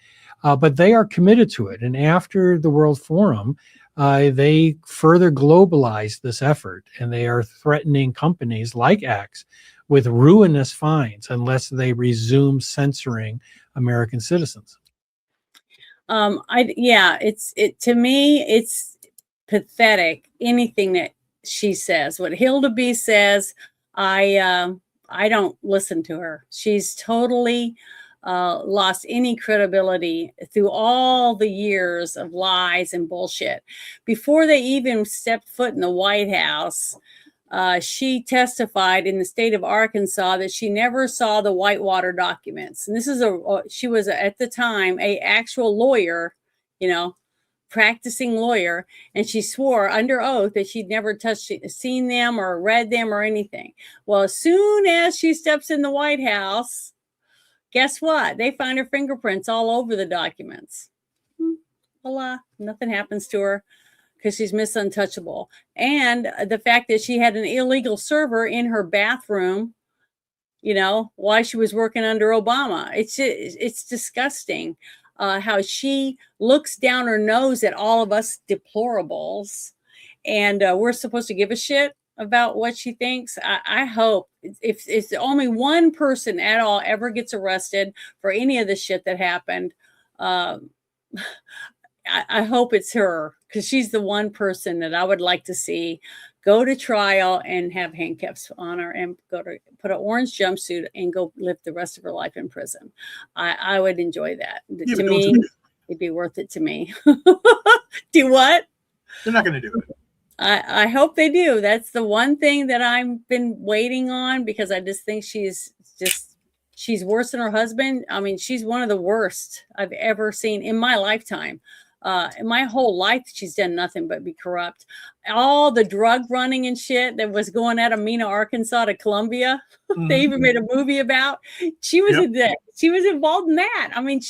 But they are committed to it. And after the World Forum, they further globalized this effort, and they are threatening companies like X with ruinous fines unless they resume censoring American citizens. To me, it's pathetic. Anything that she says, what Hilda B says, I don't listen to her. She's totally lost any credibility through all the years of lies and bullshit. Before they even stepped foot in the White House, she testified in the state of Arkansas that she never saw the Whitewater documents. And this is she was at the time a actual lawyer, practicing lawyer, and she swore under oath that she'd never seen them or read them or anything. Well, as soon as she steps in the White House, guess what? They find her fingerprints all over the documents. Voila, nothing happens to her because she's untouchable. And the fact that she had an illegal server in her bathroom, while she was working under Obama. It's disgusting how she looks down her nose at all of us deplorables. And we're supposed to give a shit about what she thinks. I hope if only one person at all ever gets arrested for any of the shit that happened, I hope it's her, because she's the one person that I would like to see go to trial and have handcuffs on her and put an orange jumpsuit and go live the rest of her life in prison. I would enjoy that. Yeah, to me, it'd be worth it to me. Do what? They're not going to do it. I hope they do. That's the one thing that I've been waiting on, because I just think she's worse than her husband. I mean, she's one of the worst I've ever seen in my lifetime. In my whole life, she's done nothing but be corrupt. All the drug running and shit that was going out of Mena, Arkansas to Columbia, they even made a movie about. She was she was involved in that. I mean,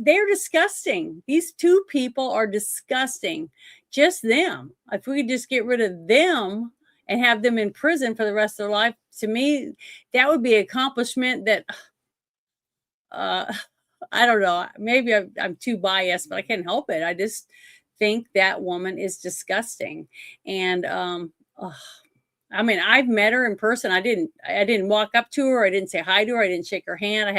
they're disgusting. These two people are disgusting. Just them. If we could just get rid of them and have them in prison for the rest of their life, to me, that would be an accomplishment that I don't know. Maybe I'm too biased, but I can't help it. I just think that woman is disgusting. And I mean, I've met her in person. I didn't walk up to her. I didn't say hi to her. I didn't shake her hand.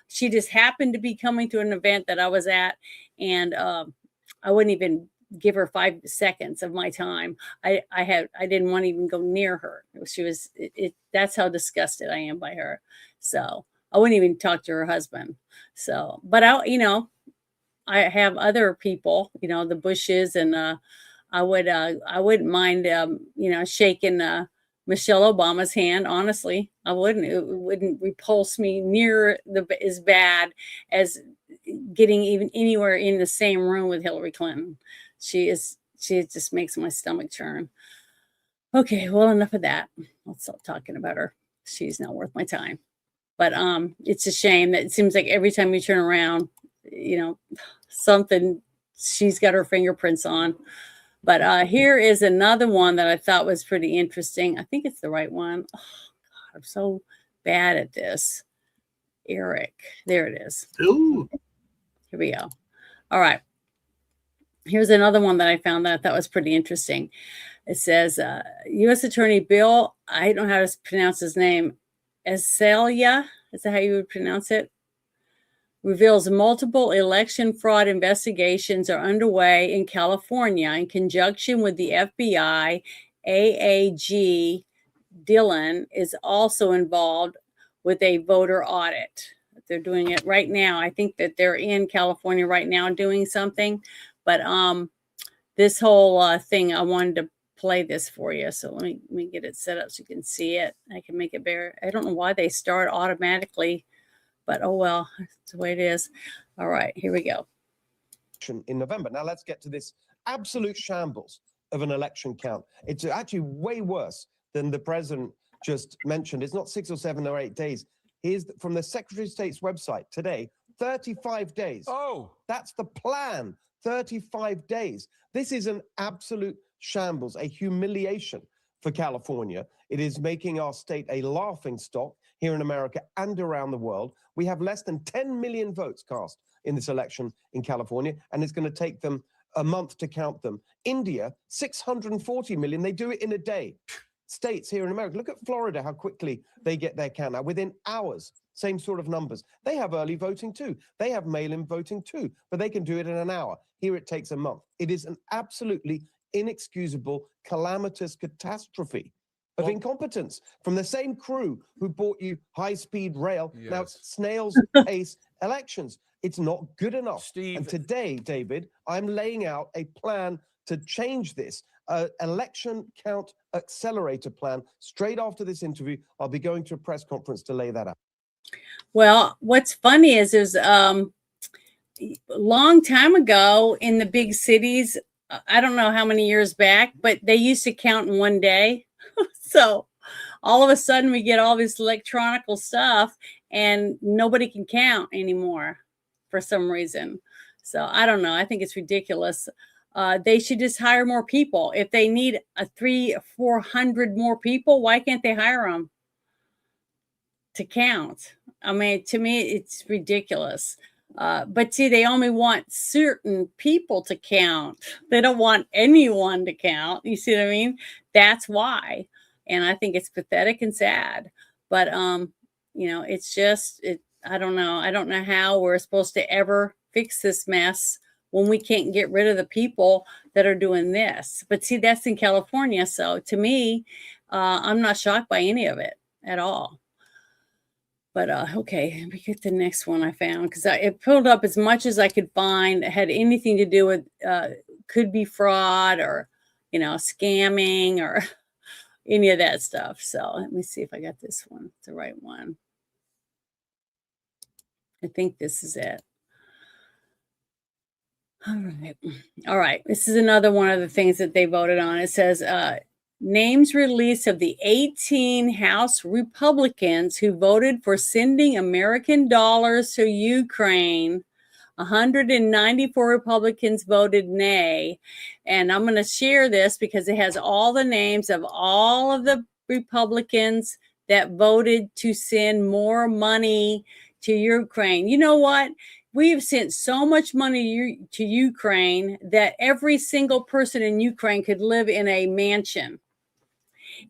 She just happened to be coming to an event that I was at, and I wouldn't even give her 5 seconds of my time. I didn't want to even go near her. That's how disgusted I am by her. So I wouldn't even talk to her husband. So, but I have other people, the Bushes, and I wouldn't mind, shaking Michelle Obama's hand. Honestly, I wouldn't. It wouldn't repulse me near as bad as getting even anywhere in the same room with Hillary Clinton. She just makes my stomach churn. Okay, well, enough of that. Let's stop talking about her. She's not worth my time. But it's a shame that it seems like every time you turn around, something she's got her fingerprints on. But here is another one that I thought was pretty interesting. I think it's the right one. Oh, God, I'm so bad at this. Eric. There it is. Ooh. Here we go. All right. Here's another one that I found that I thought was pretty interesting. It says, U.S. Attorney Bill, I don't know how to pronounce his name, Acelia, is that how you would pronounce it? Reveals multiple election fraud investigations are underway in California in conjunction with the FBI. AAG Dillon is also involved with a voter audit. They're doing it right now. I think that they're in California right now doing something. But this whole thing, I wanted to play this for you. So let me get it set up so you can see it. I can make it better. I don't know why they start automatically, but oh well, that's the way it is. All right, here we go. In November. Now let's get to this absolute shambles of an election count. It's actually way worse than the president just mentioned. It's not 6 or 7 or 8 days. Here's from the Secretary of State's website today, 35 days. Oh, that's the plan. 35 days. This is an absolute shambles, a humiliation for California. It is making our state a laughing stock here in America and around the world. We have less than 10 million votes cast in this election in California, and it's going to take them a month to count them. India, 640 million. They do it in a day. States here in America, look at Florida, how quickly they get their count out. Within hours, same sort of numbers. They have early voting too. They have mail-in voting too, but they can do it in an hour. Here it takes a month. It is an absolutely inexcusable, calamitous catastrophe of incompetence from the same crew who bought you high-speed rail. Now it's snail's pace elections. It's not good enough. Steve. And today, David, I'm laying out a plan to change this. Election count accelerator plan. Straight after this interview, I'll be going to a press conference to lay that out. Well, what's funny is there's long time ago in the big cities, I don't know how many years back, but they used to count in one day. So all of a sudden we get all this electronical stuff and nobody can count anymore for some reason. So I don't know. I think it's ridiculous. They should just hire more people. If they need 300-400 more people, why can't they hire them to count? I mean, to me, it's ridiculous. But see, they only want certain people to count. They don't want anyone to count. You see what I mean? That's why. And I think it's pathetic and sad. But, you know, it's just, I don't know. I don't know how we're supposed to ever fix this mess when we can't get rid of the people that are doing this. But see, that's in California. So to me, I'm not shocked by any of it at all. But okay, let me get the next one I found, because it pulled up as much as I could find. It had anything to do with, could be fraud or, you know, scamming or any of that stuff. So let me see if I got this one. It's the right one. I think this is it. All right. All right. This is another one of the things that they voted on. It says, names released of the 18 House Republicans who voted for sending American dollars to Ukraine. 194 Republicans voted nay. And I'm going to share this because it has all the names of all of the Republicans that voted to send more money to Ukraine. You know what? We've sent so much money to Ukraine that every single person in Ukraine could live in a mansion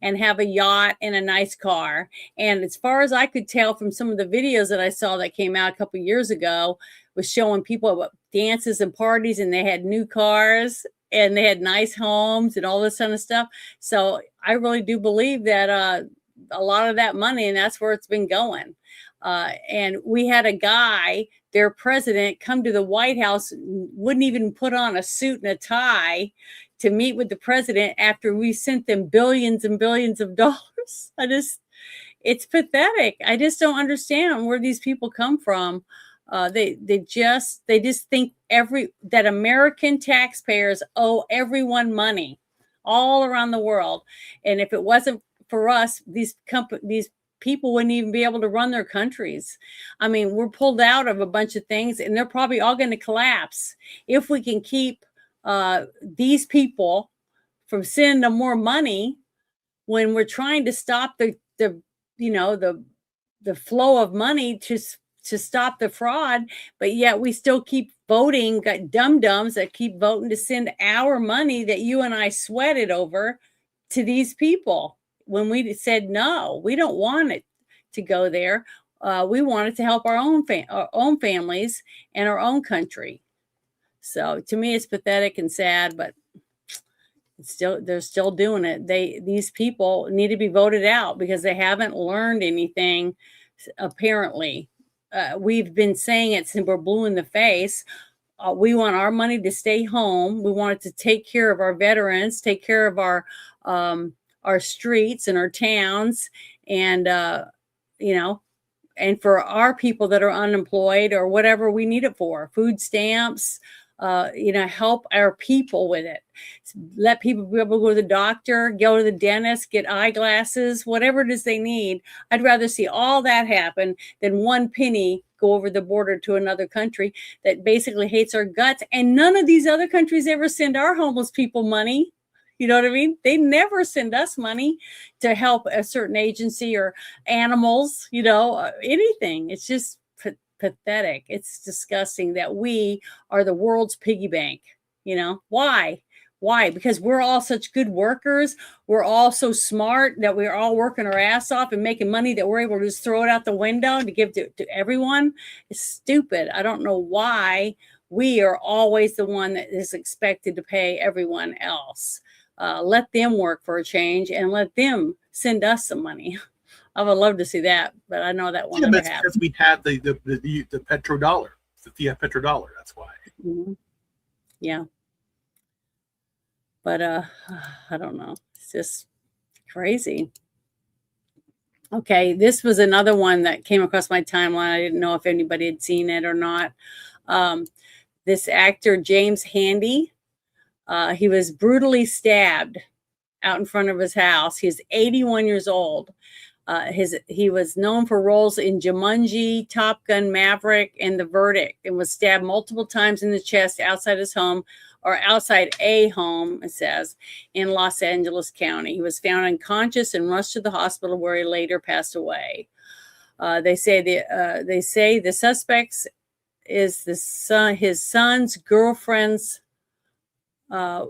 and have a yacht and a nice car. And as far as I could tell from some of the videos that I saw that came out a couple of years ago, was showing people dances and parties, and they had new cars and they had nice homes and all this kind of stuff. So I really do believe that a lot of that money, and that's where it's been going. And we had a guy, their president, come to the White House, wouldn't even put on a suit and a tie to meet with the president after we sent them billions and billions of dollars. It's pathetic. I just don't understand where these people come from. They just think that American taxpayers owe everyone money all around the world. And if it wasn't for us, these people wouldn't even be able to run their countries. I mean, we're pulled out of a bunch of things, and they're probably all going to collapse if we can keep these people from sending them more money when we're trying to stop the flow of money to stop the fraud. But yet we still keep voting, got dum-dums that keep voting to send our money that you and I sweated over to these people. When we said, no, we don't want it to go there. We want it to help our own families and our own country. So to me, it's pathetic and sad, but they're still doing it. These people need to be voted out because they haven't learned anything, apparently. We've been saying it since we're blue in the face. We want our money to stay home. We want it to take care of our veterans, take care of our streets and our towns, and and for our people that are unemployed or whatever we need it for, food stamps, help our people with it. Let people be able to go to the doctor, go to the dentist, get eyeglasses, whatever it is they need. I'd rather see all that happen than one penny go over the border to another country that basically hates our guts. And none of these other countries ever send our homeless people money. You know what I mean? They never send us money to help a certain agency or animals, anything. It's just pathetic. It's disgusting that we are the world's piggy bank. Why? Because we're all such good workers. We're all so smart that we're all working our ass off and making money that we're able to just throw it out the window to give to everyone. It's stupid. I don't know why we are always the one that is expected to pay everyone else. Let them work for a change and let them send us some money. I would love to see that, but I know that won't ever happen. Because we had the petrodollar, the fiat petrodollar. That's why. Mm-hmm. Yeah. But I don't know. It's just crazy. Okay, this was another one that came across my timeline. I didn't know if anybody had seen it or not. This actor, James Handy, he was brutally stabbed out in front of his house. He's 81 years old. He was known for roles in Jumanji, Top Gun Maverick, and The Verdict, and was stabbed multiple times in the chest outside his home, or outside a home, it says, in Los Angeles County. He was found unconscious and rushed to the hospital where he later passed away. They say the suspect is his son's girlfriend's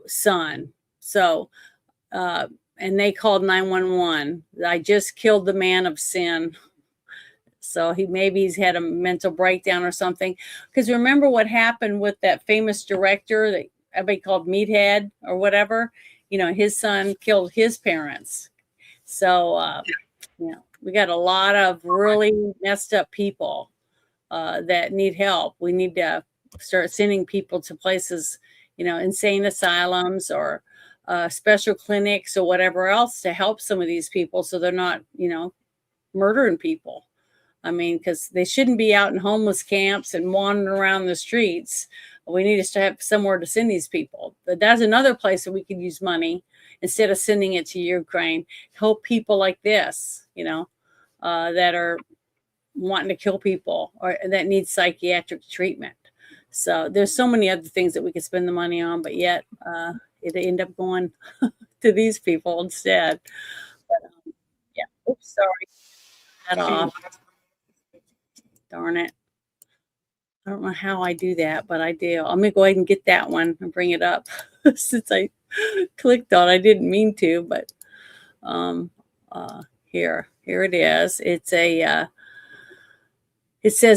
son. So, and they called 911. I just killed the man of sin. So he's had a mental breakdown or something. Because remember what happened with that famous director that everybody called Meathead or whatever? His son killed his parents. So, we got a lot of really messed up people that need help. We need to start sending people to places, insane asylums or special clinics or whatever else to help some of these people so they're not, murdering people. I mean, because they shouldn't be out in homeless camps and wandering around the streets. We need to have somewhere to send these people. But that's another place that we could use money instead of sending it to Ukraine. Help people like this, that are wanting to kill people or that need psychiatric treatment. So there's so many other things that we could spend the money on, but yet it end up going to these people instead. But, oops, sorry. That off. Darn it. I don't know how I do that, but I do. I'm going to go ahead and get that one and bring it up since I clicked on it. I didn't mean to, but here it is. It says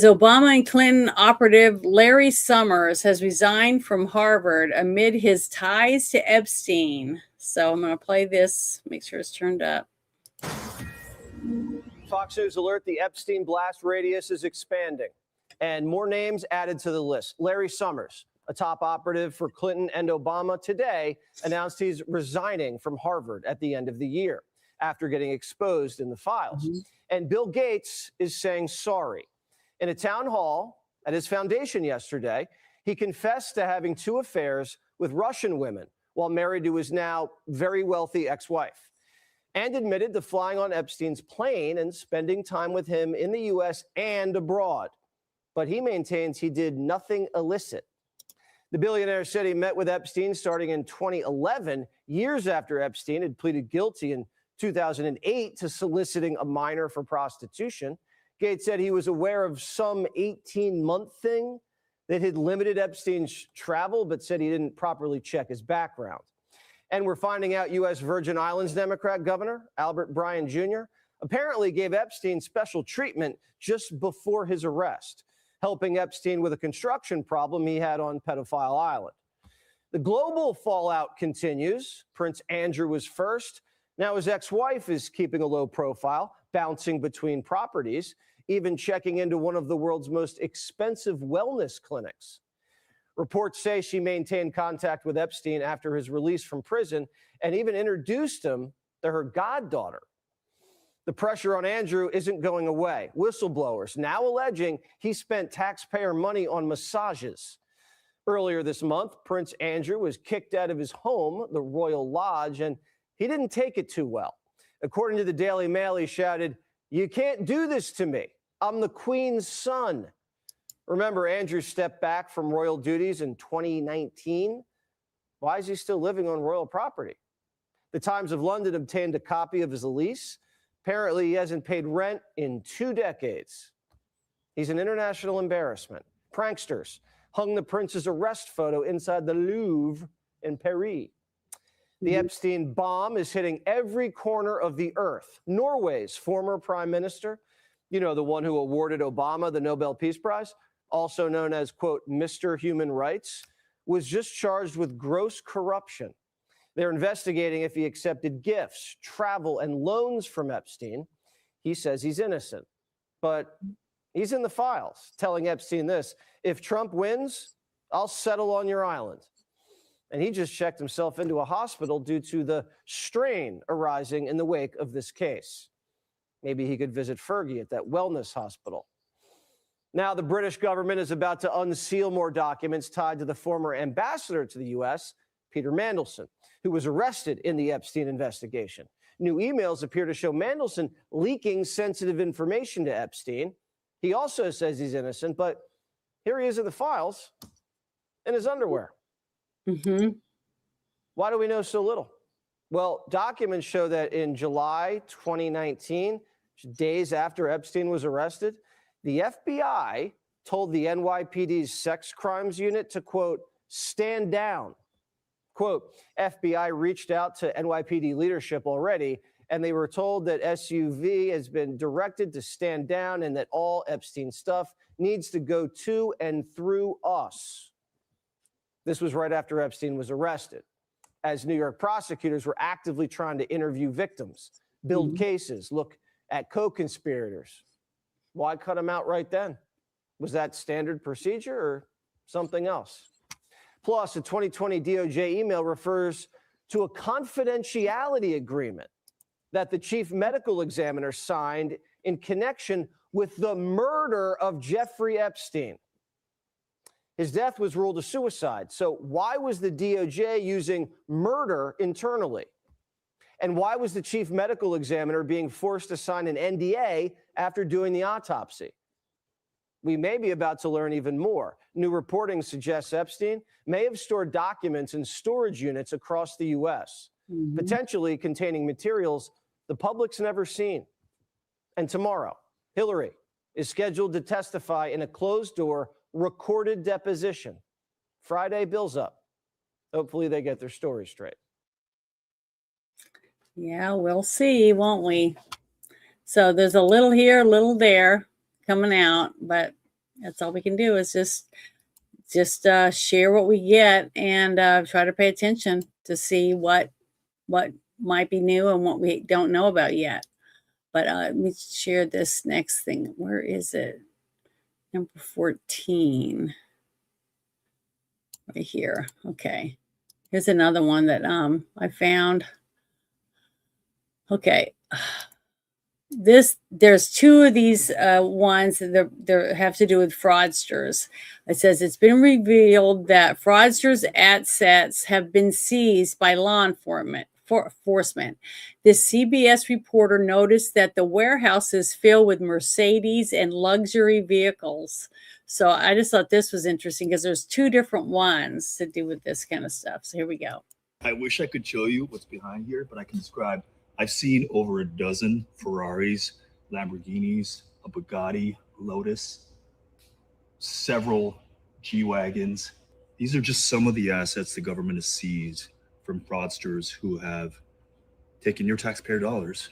Obama and Clinton operative Larry Summers has resigned from Harvard amid his ties to Epstein. So I'm going to play this, make sure it's turned up. Fox News alert, the Epstein blast radius is expanding and more names added to the list. Larry Summers, a top operative for Clinton and Obama, today announced he's resigning from Harvard at the end of the year after getting exposed in the files. Mm-hmm. And Bill Gates is saying sorry. In a town hall at his foundation yesterday, he confessed to having 2 affairs with Russian women while married to his now very wealthy ex-wife, and admitted to flying on Epstein's plane and spending time with him in the U.S. and abroad. But he maintains he did nothing illicit. The billionaire said he met with Epstein starting in 2011, years after Epstein had pleaded guilty in 2008 to soliciting a minor for prostitution. Gates said he was aware of some 18-month thing that had limited Epstein's travel, but said he didn't properly check his background. And we're finding out U.S. Virgin Islands Democrat Governor Albert Bryan Jr. apparently gave Epstein special treatment just before his arrest, helping Epstein with a construction problem he had on Pedophile Island. The global fallout continues. Prince Andrew was first. Now his ex-wife is keeping a low profile, bouncing between properties, even checking into one of the world's most expensive wellness clinics. Reports say she maintained contact with Epstein after his release from prison and even introduced him to her goddaughter. The pressure on Andrew isn't going away. Whistleblowers now alleging he spent taxpayer money on massages. Earlier this month, Prince Andrew was kicked out of his home, the Royal Lodge, and he didn't take it too well. According to the Daily Mail, he shouted, "You can't do this to me. I'm the Queen's son." Remember, Andrew stepped back from royal duties in 2019. Why is he still living on royal property? The Times of London obtained a copy of his lease. Apparently, he hasn't paid rent in 2 decades. He's an international embarrassment. Pranksters hung the prince's arrest photo inside the Louvre in Paris. The Epstein bomb is hitting every corner of the earth. Norway's former prime minister, you know, the one who awarded Obama the Nobel Peace Prize, also known as, quote, Mr. Human Rights, was just charged with gross corruption. They're investigating if he accepted gifts, travel, and loans from Epstein. He says he's innocent, but he's in the files, telling Epstein this: if Trump wins, I'll settle on your island. And he just checked himself into a hospital due to the strain arising in the wake of this case. Maybe he could visit Fergie at that wellness hospital. Now, the British government is about to unseal more documents tied to the former ambassador to the U.S., Peter Mandelson, who was arrested in the Epstein investigation. New emails appear to show Mandelson leaking sensitive information to Epstein. He also says he's innocent, but here he is in the files in his underwear. Why do we know so little? Well, documents show that in July 2019, days after Epstein was arrested, the FBI told the NYPD's sex crimes unit to, quote, stand down. Quote, FBI reached out to NYPD leadership already, and they were told that SUV has been directed to stand down and that all Epstein stuff needs to go to and through us. This was right after Epstein was arrested, as New York prosecutors were actively trying to interview victims, build cases, look at co-conspirators. Why cut them out right then? Was that standard procedure or something else? Plus, a 2020 DOJ email refers to a confidentiality agreement that the chief medical examiner signed in connection with the murder of Jeffrey Epstein. His death was ruled a suicide. So why was the DOJ using murder internally? And why was the chief medical examiner being forced to sign an NDA after doing the autopsy? We may be about to learn even more. New reporting suggests Epstein may have stored documents in storage units across the U.S., potentially containing materials the public's never seen. And tomorrow, Hillary is scheduled to testify in a closed-door, recorded deposition. Friday, Bill's up. Hopefully they get their story straight. Yeah, we'll see, won't we? So there's a little here, a little there coming out, but that's all we can do is just share what we get and try to pay attention to see what might be new and what we don't know about yet. But let me share this next thing. Where is it? Number 14. Right here. Okay. Here's another one that I found. Okay. There's two of these ones that they have to do with fraudsters. It says it's been revealed that fraudsters' assets have been seized by law enforcement. This CBS reporter noticed that the warehouse is filled with Mercedes and luxury vehicles. So I just thought this was interesting because there's two different ones to do with this kind of stuff. So here we go. I wish I could show you what's behind here, but I can describe. I've seen over a dozen Ferraris, Lamborghinis, a Bugatti, Lotus, several G-Wagons. These are just some of the assets the government has seized from fraudsters who have taken your taxpayer dollars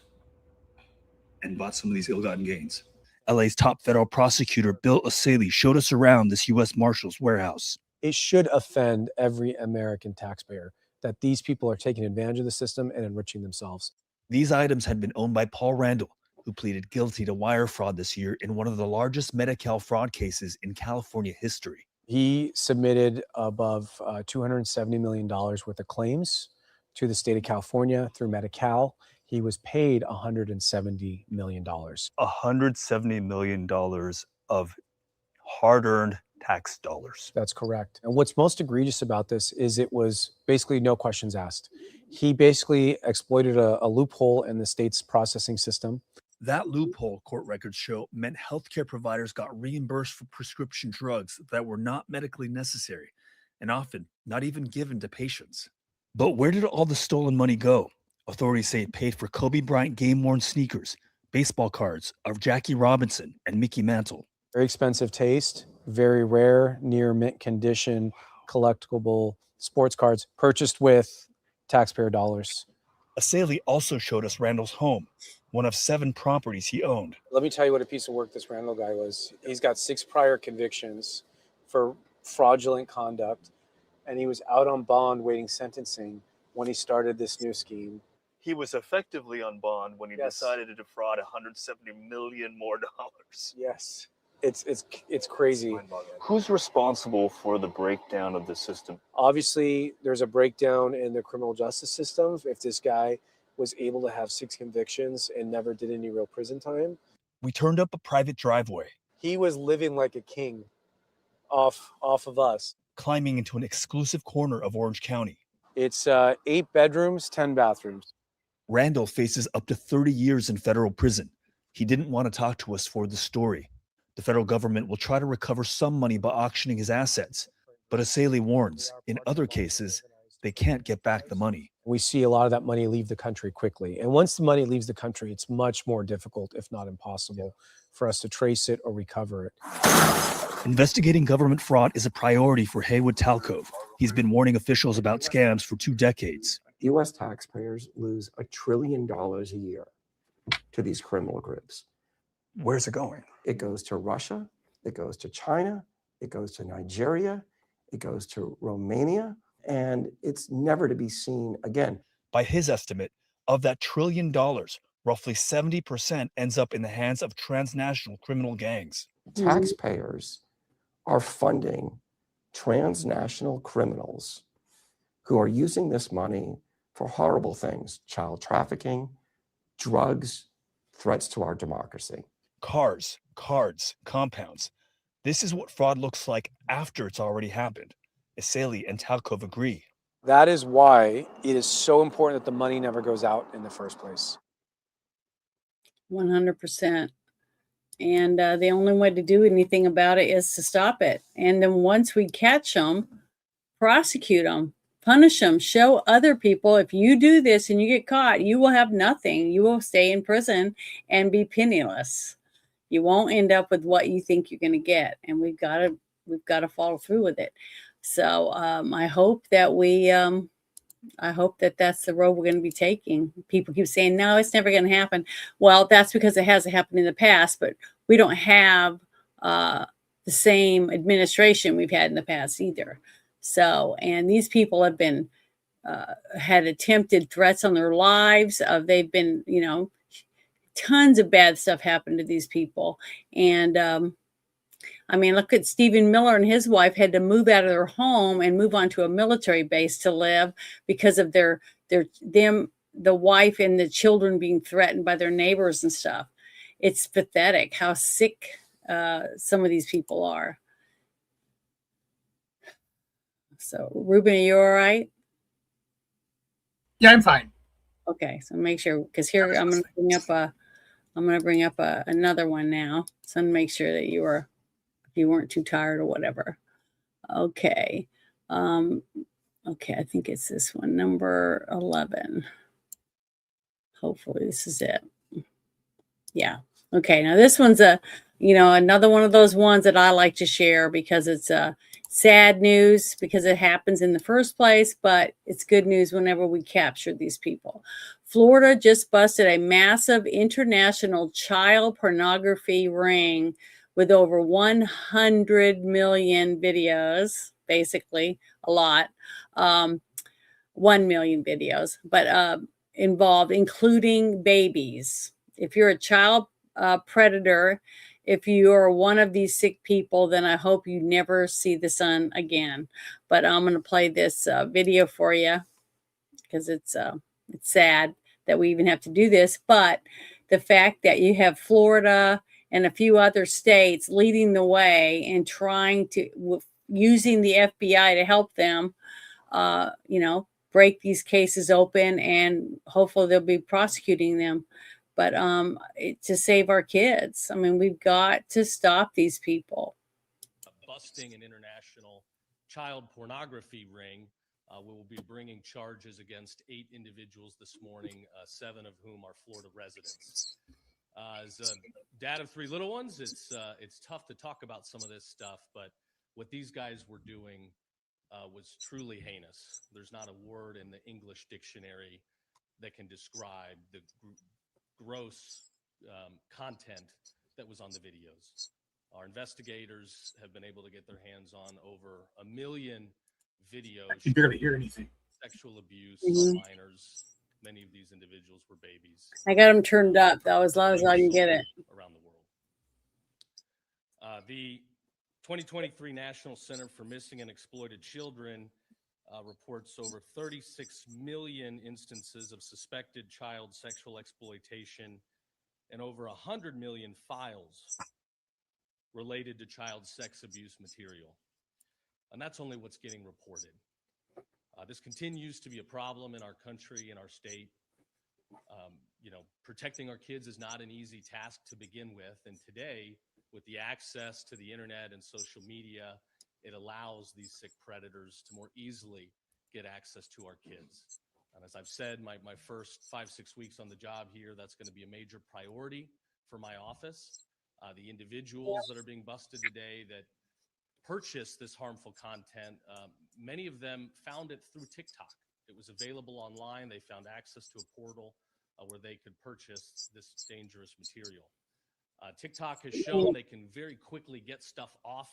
and bought some of these ill-gotten gains. LA's top federal prosecutor, Bill O'Salley, showed us around this U.S. Marshals warehouse. It should offend every American taxpayer that these people are taking advantage of the system and enriching themselves. These items had been owned by Paul Randall, who pleaded guilty to wire fraud this year in one of the largest Medi-Cal fraud cases in California history. He submitted above $270 million worth of claims to the state of California through Medi-Cal. He was paid $170 million. $170 million of hard-earned tax dollars. That's correct. And what's most egregious about this is it was basically no questions asked. He basically exploited a loophole in the state's processing system. That loophole, court records show, meant healthcare providers got reimbursed for prescription drugs that were not medically necessary and often not even given to patients. But where did all the stolen money go? Authorities say it paid for Kobe Bryant game-worn sneakers, baseball cards of Jackie Robinson and Mickey Mantle. Very expensive taste, very rare, near mint condition, collectible sports cards purchased with taxpayer dollars. Asalee also showed us Randall's home, one of 7 properties he owned. Let me tell you what a piece of work this Randall guy was. He's got 6 prior convictions for fraudulent conduct, and he was out on bond waiting sentencing when he started this new scheme. He was effectively on bond when he Yes. decided to defraud $170 million more. Yes, it's crazy. Who's responsible for the breakdown of the system? Obviously, there's a breakdown in the criminal justice system. If this guy was able to have 6 convictions and never did any real prison time, We turned up a private driveway, he was living like a king off of us. climbing into an exclusive corner of Orange County. It's 8 bedrooms, 10 bathrooms. Randall faces up to 30 years in federal prison. He didn't want to talk to us for the story. The federal government will try to recover some money by auctioning his assets, but Asalee warns, in other cases, they can't get back the money. We see a lot of that money leave the country quickly. And once the money leaves the country, it's much more difficult, if not impossible, for us to trace it or recover it. Investigating government fraud is a priority for Haywood Talcove. He's been warning officials about scams for 2 decades. U.S. taxpayers lose $1 trillion a year to these criminal groups. Where's it going? It goes to Russia, it goes to China, it goes to Nigeria, it goes to Romania, and it's never to be seen again. By his estimate, of that $1 trillion, roughly 70% ends up in the hands of transnational criminal gangs. Taxpayers are funding transnational criminals who are using this money for horrible things: child trafficking, drugs, threats to our democracy. Cars, cards, compounds. This is what fraud looks like after it's already happened. Asalee and Talcove agree. That is why it is so important that the money never goes out in the first place. 100%. And the only way to do anything about it is to stop it. And then once we catch them, prosecute them, punish them, show other people, if you do this and you get caught, you will have nothing. You will stay in prison and be penniless. You won't end up with what you think you're going to get. And we've got to follow through with it. So I hope that that's the road we're going to be taking. People keep saying, no, it's never going to happen. Well, that's because it hasn't happened in the past, but we don't have the same administration we've had in the past either. So, and these people have been, had attempted threats on their lives. They've been, tons of bad stuff happened to these people. And, I mean, look at Stephen Miller and his wife had to move out of their home and move on to a military base to live because of the wife and the children being threatened by their neighbors and stuff. It's pathetic how sick some of these people are. So, Ruben, are you all right? Yeah, I'm fine. Okay, so make sure, because here I'm going to bring up another one now. So make sure that you weren't too tired or whatever. Okay. Okay, I think it's this one, number 11. Hopefully this is it. Yeah. Okay, now this one's another one of those ones that I like to share because it's sad news because it happens in the first place, but it's good news whenever we capture these people. Florida just busted a massive international child pornography ring with over 100 million videos, basically a lot, 1 million videos, but involved, including babies. If you're a child predator, if you are one of these sick people, then I hope you never see the sun again. But I'm going to play this video for you because it's sad that we even have to do this. But the fact that you have Florida and a few other states leading the way and trying to, using the FBI to help them, break these cases open, and hopefully they'll be prosecuting them. But to save our kids, I mean, we've got to stop these people. Busting an international child pornography ring. We will be bringing charges against 8 individuals this morning, 7 of whom are Florida residents. As a dad of 3 little ones, it's tough to talk about some of this stuff, but what these guys were doing was truly heinous. There's not a word in the English dictionary that can describe the gross content that was on the videos. Our investigators have been able to get their hands on over 1 million videos. You barely hear anything. Sexual abuse Mhm. of minors. Many of these individuals were babies. I got them turned up. That was as loud as I can get it. Around the world. The 2023 National Center for Missing and Exploited Children reports over 36 million instances of suspected child sexual exploitation and over 100 million files related to child sex abuse material. And that's only what's getting reported. This continues to be a problem in our country, in our state. Protecting our kids is not an easy task to begin with. And today, with the access to the internet and social media, it allows these sick predators to more easily get access to our kids. And as I've said, my first 5-6 weeks on the job here, that's going to be a major priority for my office. The individuals that are being busted today that purchase this harmful content, many of them found it through TikTok. It was available online. They found access to a portal where they could purchase this dangerous material. TikTok has shown they can very quickly get stuff off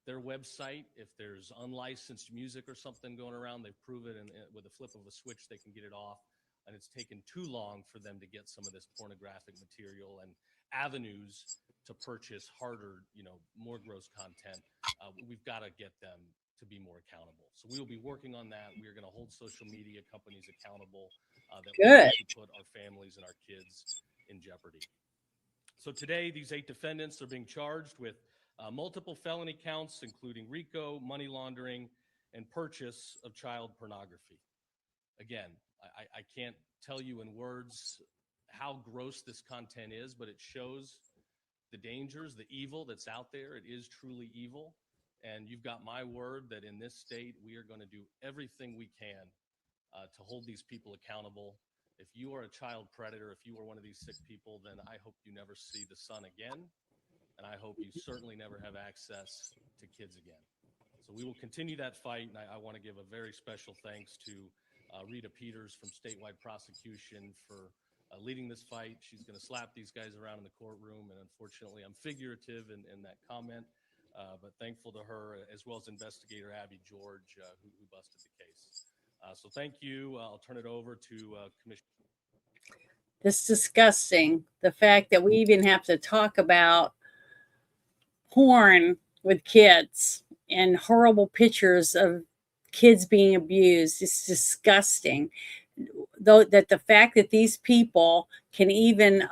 their website. If there's unlicensed music or something going around, they've proven with a flip of a switch they can get it off. And it's taken too long for them to get some of this pornographic material and avenues to purchase harder, more gross content. We've got to get them to be more accountable. So we will be working on that. We are going to hold social media companies accountable that Good. put our families and our kids in jeopardy. So today, these 8 defendants are being charged with multiple felony counts, including RICO, money laundering, and purchase of child pornography. Again, I can't tell you in words how gross this content is, but it shows the dangers, the evil that's out there. It is truly evil. And you've got my word that in this state, we are going to do everything we can to hold these people accountable. If you are a child predator, if you are one of these sick people, then I hope you never see the sun again. And I hope you certainly never have access to kids again. So we will continue that fight. And I want to give a very special thanks to Rita Peters from Statewide Prosecution for leading this fight. She's going to slap these guys around in the courtroom. And unfortunately, I'm figurative in that comment, but thankful to her, as well as investigator Abby George, who busted the case. So thank you. I'll turn it over to Commissioner. It's disgusting, the fact that we even have to talk about porn with kids and horrible pictures of kids being abused. It's disgusting. Though that the fact that these people can even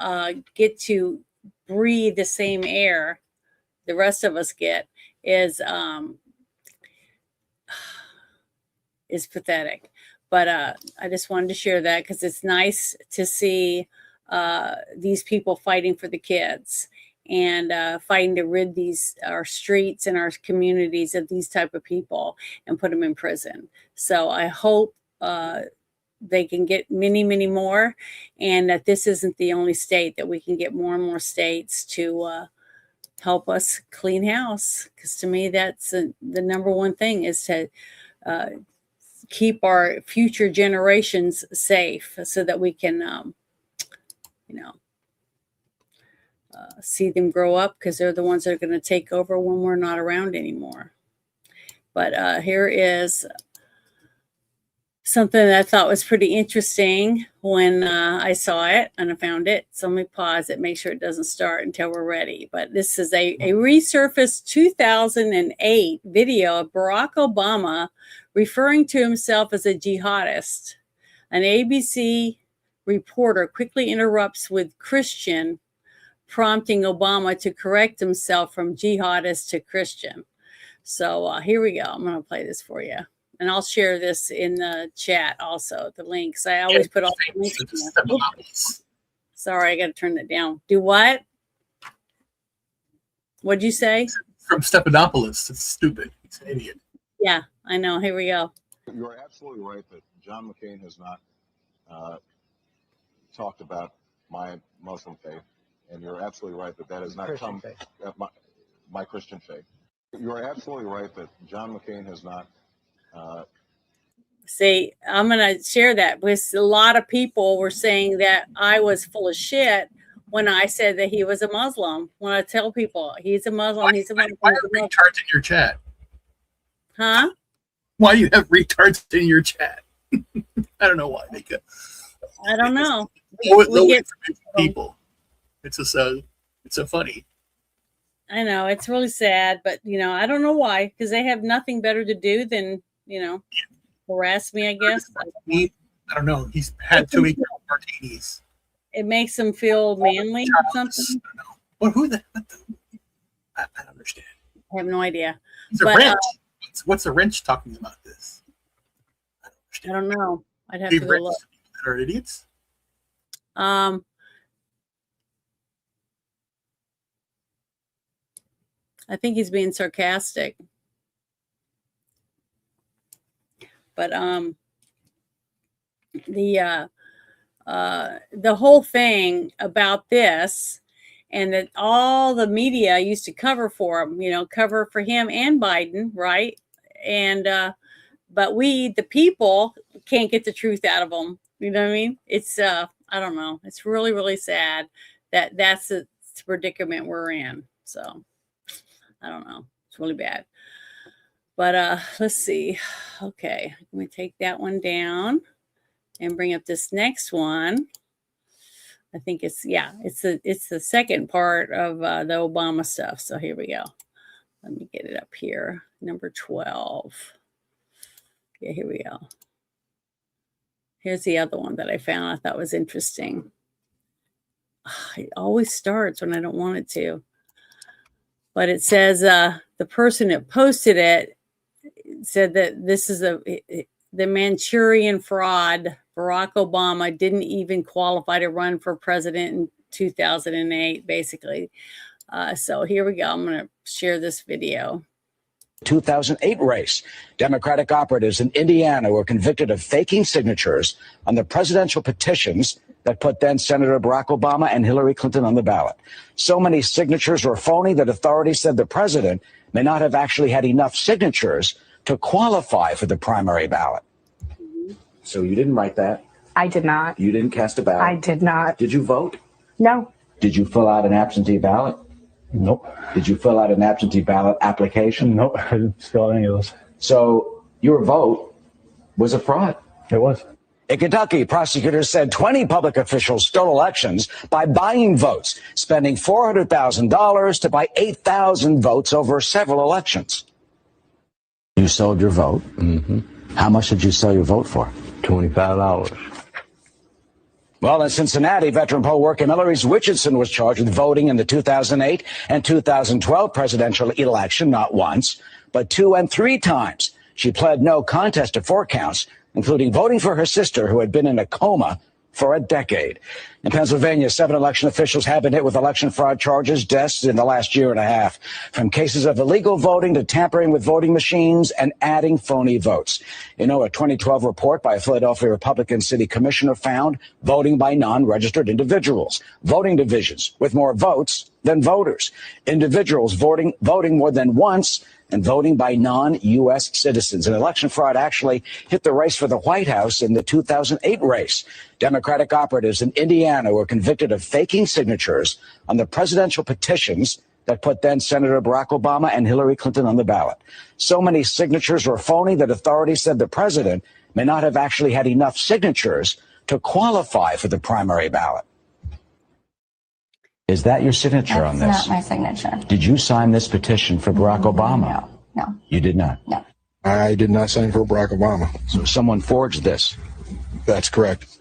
get to breathe the same air the rest of us get is pathetic. But I just wanted to share that because it's nice to see these people fighting for the kids and fighting to rid our streets and our communities of these type of people and put them in prison. So I hope they can get many, many more, and that this isn't the only state, that we can get more and more states to help us clean house. Because to me, that's the number one thing, is to keep our future generations safe so that we can, see them grow up, because they're the ones that are going to take over when we're not around anymore. But here is something that I thought was pretty interesting when I saw it and I found it. So let me pause it, make sure it doesn't start until we're ready. But this is a resurfaced 2008 video of Barack Obama referring to himself as a jihadist. An ABC reporter quickly interrupts with Christian prompting Obama to correct himself from jihadist to Christian. So here we go. I'm going to play this for you. And I'll share this in the chat also, the links. I always put all the links in there. Oops. Sorry, I got to turn that down. Do what? What'd you say? From Stephanopoulos. It's stupid. He's an idiot. Yeah, I know. Here we go. You are absolutely right that John McCain has not talked about my Muslim faith, and you're absolutely right that that has not Christian come my Christian faith. You are absolutely right that John McCain has not. See, I'm going to share that with a lot of people were saying that I was full of shit when I said that he was a Muslim. When I tell people he's a Muslim, he's a Muslim. Why are retards in your chat? Huh? Why do you have retards in your chat? I don't know why. I don't know. We get people. It's so funny. I know it's really sad, but I don't know why, because they have nothing better to do than harass me. I guess. I don't know. He's had too many martinis. It makes them feel manly or something. Well, who the? I don't understand. I have no idea. It's a wrench. What's the wrench talking about this? I don't know. I'd have to go look. That are idiots. I think he's being sarcastic. But the whole thing about this, and that all the media used to cover for him, cover for him and Biden, right? And but we, the people, can't get the truth out of them. You know what I mean? It's I don't know. It's really, really sad that that's the predicament we're in. So I don't know. It's really bad. But let's see. Okay, let me take that one down and bring up this next one. I think it's the second part of the Obama stuff. So here we go. Let me get it up here. Number 12. Yeah, here we go. Here's the other one that I found I thought was interesting. It always starts when I don't want it to. But it says the person that posted it said that this is the Manchurian fraud. Barack Obama didn't even qualify to run for president in 2008, basically. So here we go. I'm going to share this video. 2008 race. Democratic operatives in Indiana were convicted of faking signatures on the presidential petitions that put then Senator Barack Obama and Hillary Clinton on the ballot. So many signatures were phony that authorities said the president may not have actually had enough signatures to qualify for the primary ballot. So you didn't write that? I did not. You didn't cast a ballot? I did not. Did you vote? No. Did you fill out an absentee ballot? Nope. Did you fill out an absentee ballot application? Nope. I didn't fill out any of those. So your vote was a fraud. It was. In Kentucky, prosecutors said 20 public officials stole elections by buying votes, spending $400,000 to buy 8,000 votes over several elections. You sold your vote? Mm-hmm. How much did you sell your vote for? $25. Well, in Cincinnati, veteran poll worker Miller Reese Richardson was charged with voting in the 2008 and 2012 presidential election, not once, but 2 and 3 times. She pled no contest to 4 counts, including voting for her sister, who had been in a coma for a decade. In Pennsylvania, 7 election officials have been hit with election fraud charges, deaths in the last year and a half, from cases of illegal voting to tampering with voting machines and adding phony votes. A 2012 report by a Philadelphia Republican city commissioner found voting by non-registered individuals, voting divisions with more votes than voters, individuals voting more than once, and voting by non-U.S. citizens. And election fraud actually hit the race for the White House in the 2008 race. Democratic operatives in Indiana were convicted of faking signatures on the presidential petitions that put then Senator Barack Obama and Hillary Clinton on the ballot. So many signatures were phony that authorities said the president may not have actually had enough signatures to qualify for the primary ballot. Is that your signature on this? That's not my signature. Did you sign this petition for Barack Obama? No. You did not? No. I did not sign for Barack Obama. So someone forged this? That's correct.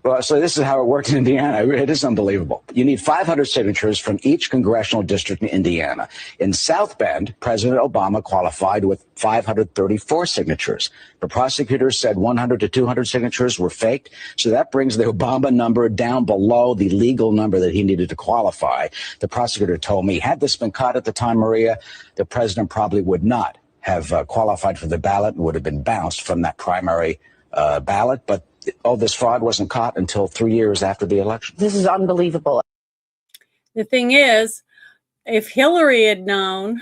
Well, so this is how it worked in Indiana. It is unbelievable. You need 500 signatures from each congressional district in Indiana. In South Bend, President Obama qualified with 534 signatures. The prosecutors said 100 to 200 signatures were faked. So that brings the Obama number down below the legal number that he needed to qualify. The prosecutor told me, had this been caught at the time, Maria, the president probably would not have qualified for the ballot and would have been bounced from that primary ballot. But all this fraud wasn't caught until 3 years after the election. This is unbelievable. The thing is, if Hillary had known,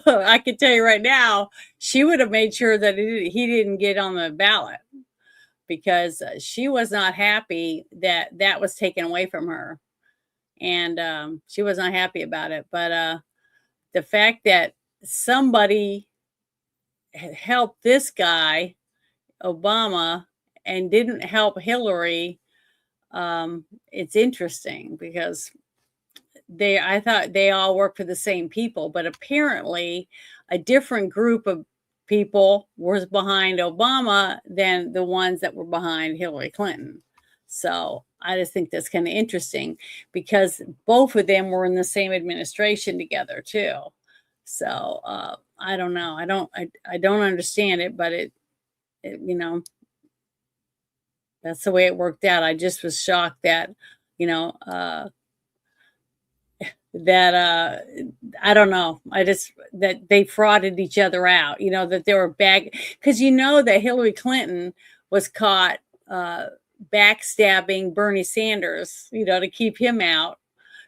I can tell you right now, she would have made sure that he didn't get on the ballot, because she was not happy that that was taken away from her. And she was not happy about it. But the fact that somebody helped this guy, Obama, and didn't help Hillary, it's interesting, because I thought they all work for the same people, but apparently a different group of people was behind Obama than the ones that were behind Hillary Clinton. So I just think that's kind of interesting, because both of them were in the same administration together too. So I don't know. I don't understand it, but it you know, that's the way it worked out. I just was shocked that, I don't know. That they frauded each other out, that they were because that Hillary Clinton was caught backstabbing Bernie Sanders, to keep him out.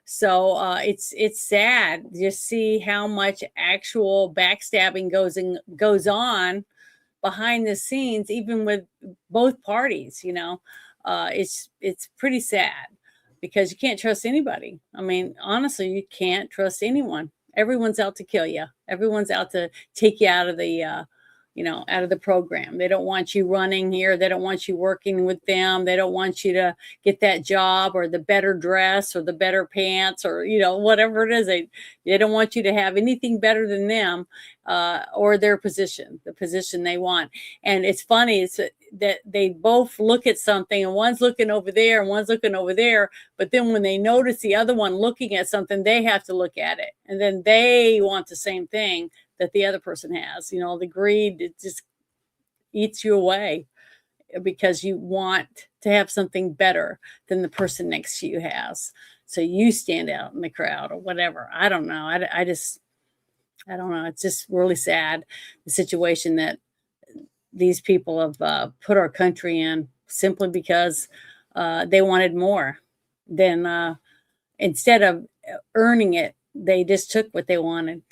So it's sad to see how much actual backstabbing goes on behind the scenes, even with both parties. It's pretty sad, because you can't trust anybody. I mean, honestly, you can't trust anyone. Everyone's out to kill you. Everyone's out to take you out of the out of the program. They don't want you running here. They don't want you working with them. They don't want you to get that job or the better dress or the better pants or, whatever it is. They don't want you to have anything better than them or their position, the position they want. And it's funny that they both look at something, and one's looking over there and one's looking over there. But then when they notice the other one looking at something, they have to look at it. And then they want the same thing that the other person has. The greed, it just eats you away, because you want to have something better than the person next to you has. So you stand out in the crowd or whatever. I don't know. I don't know. It's just really sad, the situation that these people have put our country in, simply because they wanted more than, instead of earning it, they just took what they wanted,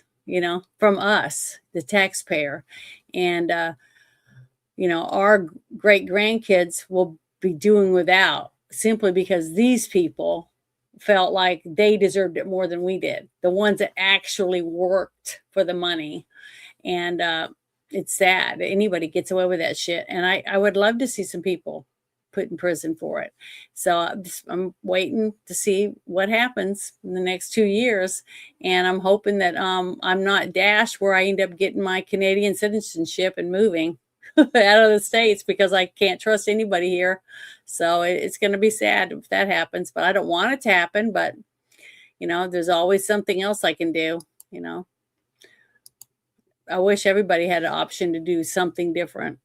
from us, the taxpayer. And, our great grandkids will be doing without, simply because these people felt like they deserved it more than we did, the ones that actually worked for the money. And it's sad anybody gets away with that shit. And I would love to see some people put in prison for it. So I'm waiting to see what happens in the next 2 years. And I'm hoping that I'm not dashed where I end up getting my Canadian citizenship and moving out of the States, because I can't trust anybody here. So it's going to be sad if that happens, but I don't want it to happen. But, there's always something else I can do, I wish everybody had an option to do something different.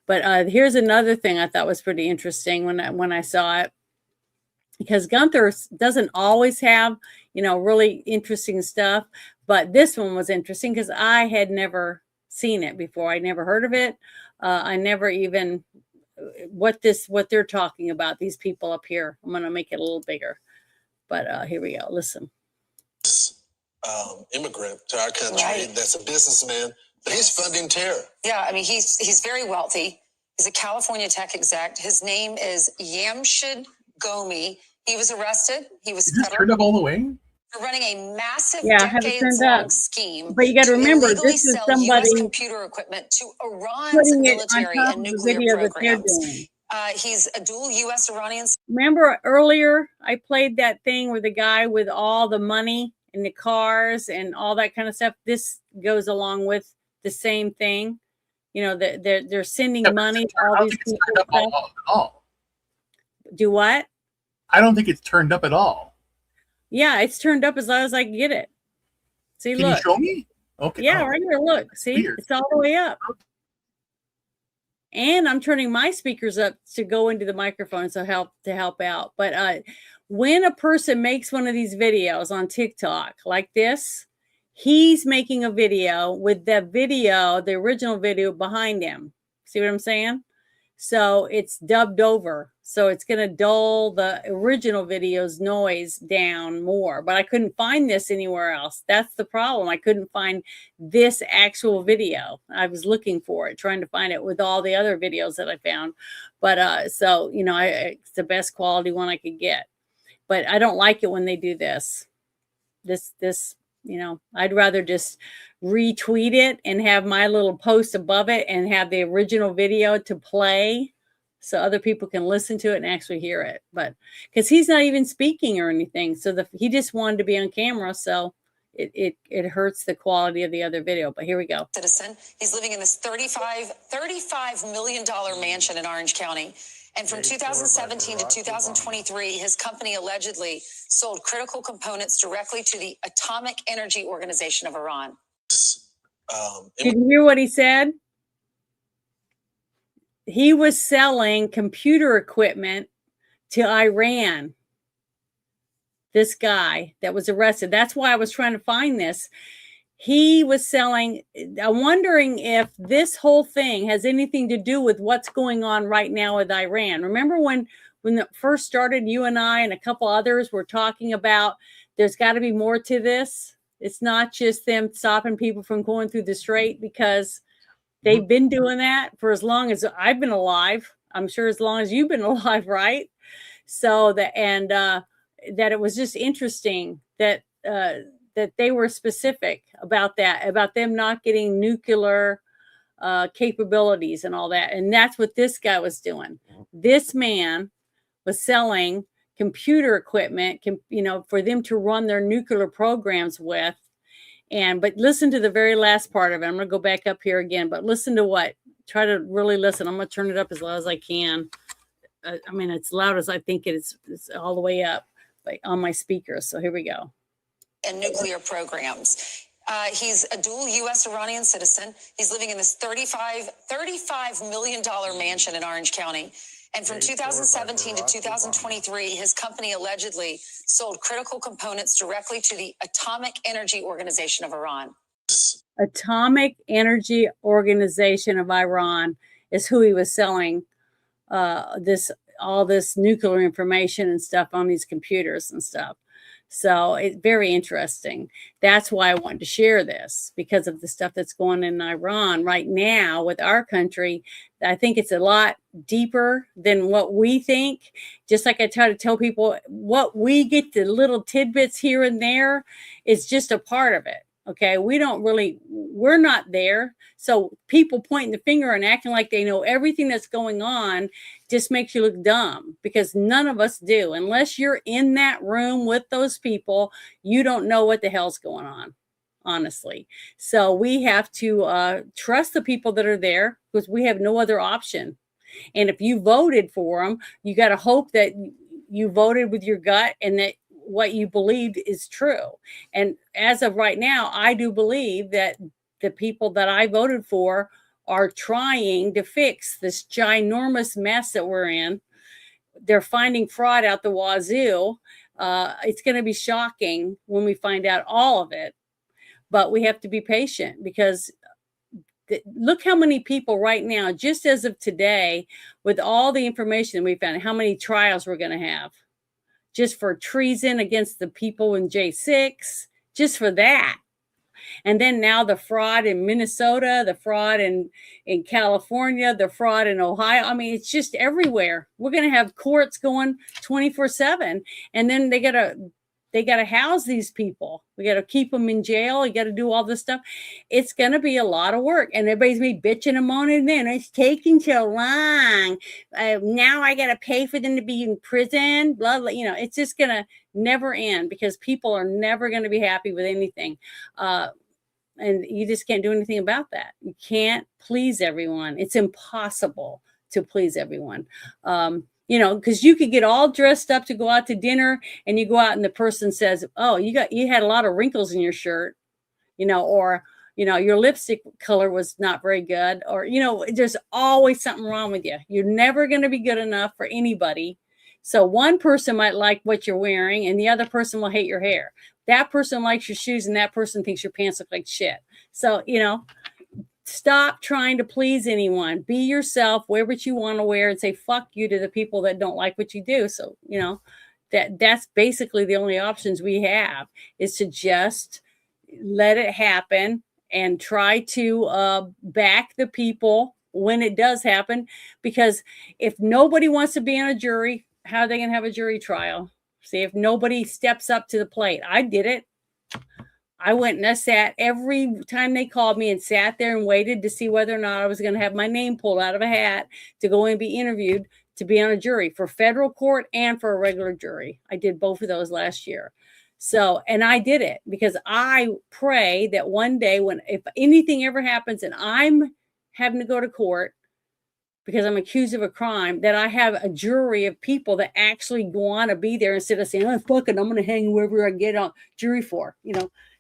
But here's another thing I thought was pretty interesting when I saw it, because Gunther doesn't always have, really interesting stuff. But this one was interesting because I had never seen it before. I never heard of it. I never even what they're talking about, these people up here. I'm going to make it a little bigger. But here we go. Listen. Immigrant to our country, right, that's a businessman, but he's funding terror. Yeah, I mean, he's very wealthy. He's a California tech exec. His name is Yamshid Gomi. He was arrested. He was turned up all the way for running a massive decades-long scheme. But you got to remember, this is somebody US computer equipment to Iran's military and nuclear programs. He's a dual U.S. Iranian. Remember earlier, I played that thing with the guy with all the money and the cars and all that kind of stuff. This goes along with the same thing. They're sending money to all these people. Do what? I don't think it's turned up at all. Yeah, it's turned up as loud as I can get it. See, Can look. you show me? Okay. Yeah, Oh, right here. Look, see, weird. it's all the way up. And I'm turning my speakers up to go into the microphone to help out. But when a person makes one of these videos on TikTok like this, he's making a video with the original video behind him. See what I'm saying? So it's dubbed over. So it's going to dull the original video's noise down more. But I couldn't find this anywhere else. That's the problem. I couldn't find this actual video. I was looking for it, trying to find it with all the other videos that I found. But so, you know, it's the best quality one I could get. But I don't like it when they do this. This, you know, I'd rather just retweet it and have my little post above it and have the original video to play so other people can listen to it and actually hear it. But because he's not even speaking or anything, so he just wanted to be on camera, so it hurts the quality of the other video. But here we go. Citizen. He's living in this $35 million mansion in Orange County. And from 2017 to 2023, his company allegedly sold critical components directly to the Atomic Energy Organization of Iran. Did you hear what he said? He was selling computer equipment to Iran. This guy that was arrested. That's why I was trying to find this. He was selling. I'm wondering if this whole thing has anything to do with what's going on right now with Iran. Remember when it first started, you and I and a couple others were talking about there's got to be more to this. It's not just them stopping people from going through the strait, because they've been doing that for as long as I've been alive. I'm sure as long as you've been alive, right? So that it was just interesting that they were specific about that, about them not getting nuclear capabilities and all that. And that's what this guy was doing. This man was selling computer equipment, you know, for them to run their nuclear programs with. But listen to the very last part of it. I'm going to go back up here again, but listen to try to really listen. I'm going to turn it up as loud as I can. I mean, it's loud as I think it's all the way up, like on my speakers. So here we go. And nuclear programs. He's a dual U.S. Iranian citizen. He's living in this $35 million mansion in Orange County. And from 2017 to 2023, his company allegedly sold critical components directly to the Atomic Energy Organization of Iran. Atomic Energy Organization of Iran is who he was selling all this nuclear information and stuff on these computers and stuff. So it's very interesting. That's why I wanted to share this, because of the stuff that's going on in Iran right now with our country. I think it's a lot deeper than what we think. Just like I try to tell people, what we get, the little tidbits here and there, is just a part of it. Okay, we're not there. So people pointing the finger and acting like they know everything that's going on just makes you look dumb, because none of us do. Unless you're in that room with those people, you don't know what the hell's going on, honestly. So we have to trust the people that are there, because we have no other option. And if you voted for them, you got to hope that you voted with your gut and that what you believed is true. And as of right now, I do believe that the people that I voted for are trying to fix this ginormous mess that we're in. They're finding fraud out the wazoo. It's going to be shocking when we find out all of it, but we have to be patient, because look how many people right now, just as of today, with all the information we found, how many trials we're going to have. Just for treason against the people in J6, just for that. And then now the fraud in Minnesota, the fraud in California, the fraud in Ohio. I mean, it's just everywhere. We're going to have courts going 24/7. And then they got to house these people. We got to keep them in jail. You got to do all this stuff. It's going to be a lot of work. And everybody's going to be bitching and moaning, then it's taking so long. Now I got to pay for them to be in prison. Blah, blah. You know, it's just going to never end, because people are never going to be happy with anything. And you just can't do anything about that. You can't please everyone. It's impossible to please everyone. You know, because you could get all dressed up to go out to dinner, and you go out and the person says, "Oh, you had a lot of wrinkles in your shirt," you know, or your lipstick color was not very good, or there's always something wrong with you. You're never going to be good enough for anybody. So one person might like what you're wearing, and the other person will hate your hair. That person likes your shoes, and that person thinks your pants look like shit. So stop trying to please anyone. Be yourself, wear what you want to wear, and say fuck you to the people that don't like what you do. So, that's basically the only options we have, is to just let it happen and try to back the people when it does happen. Because if nobody wants to be on a jury, how are they going to have a jury trial? See, if nobody steps up to the plate. I did it. I went and I sat every time they called me, and sat there and waited to see whether or not I was going to have my name pulled out of a hat to go and be interviewed to be on a jury for federal court and for a regular jury. I did both of those last year. So, and I did it because I pray that one day, if anything ever happens and I'm having to go to court because I'm accused of a crime, that I have a jury of people that actually want to be there, instead of saying, "Oh, fuck it, I'm going to hang whoever I get on jury for."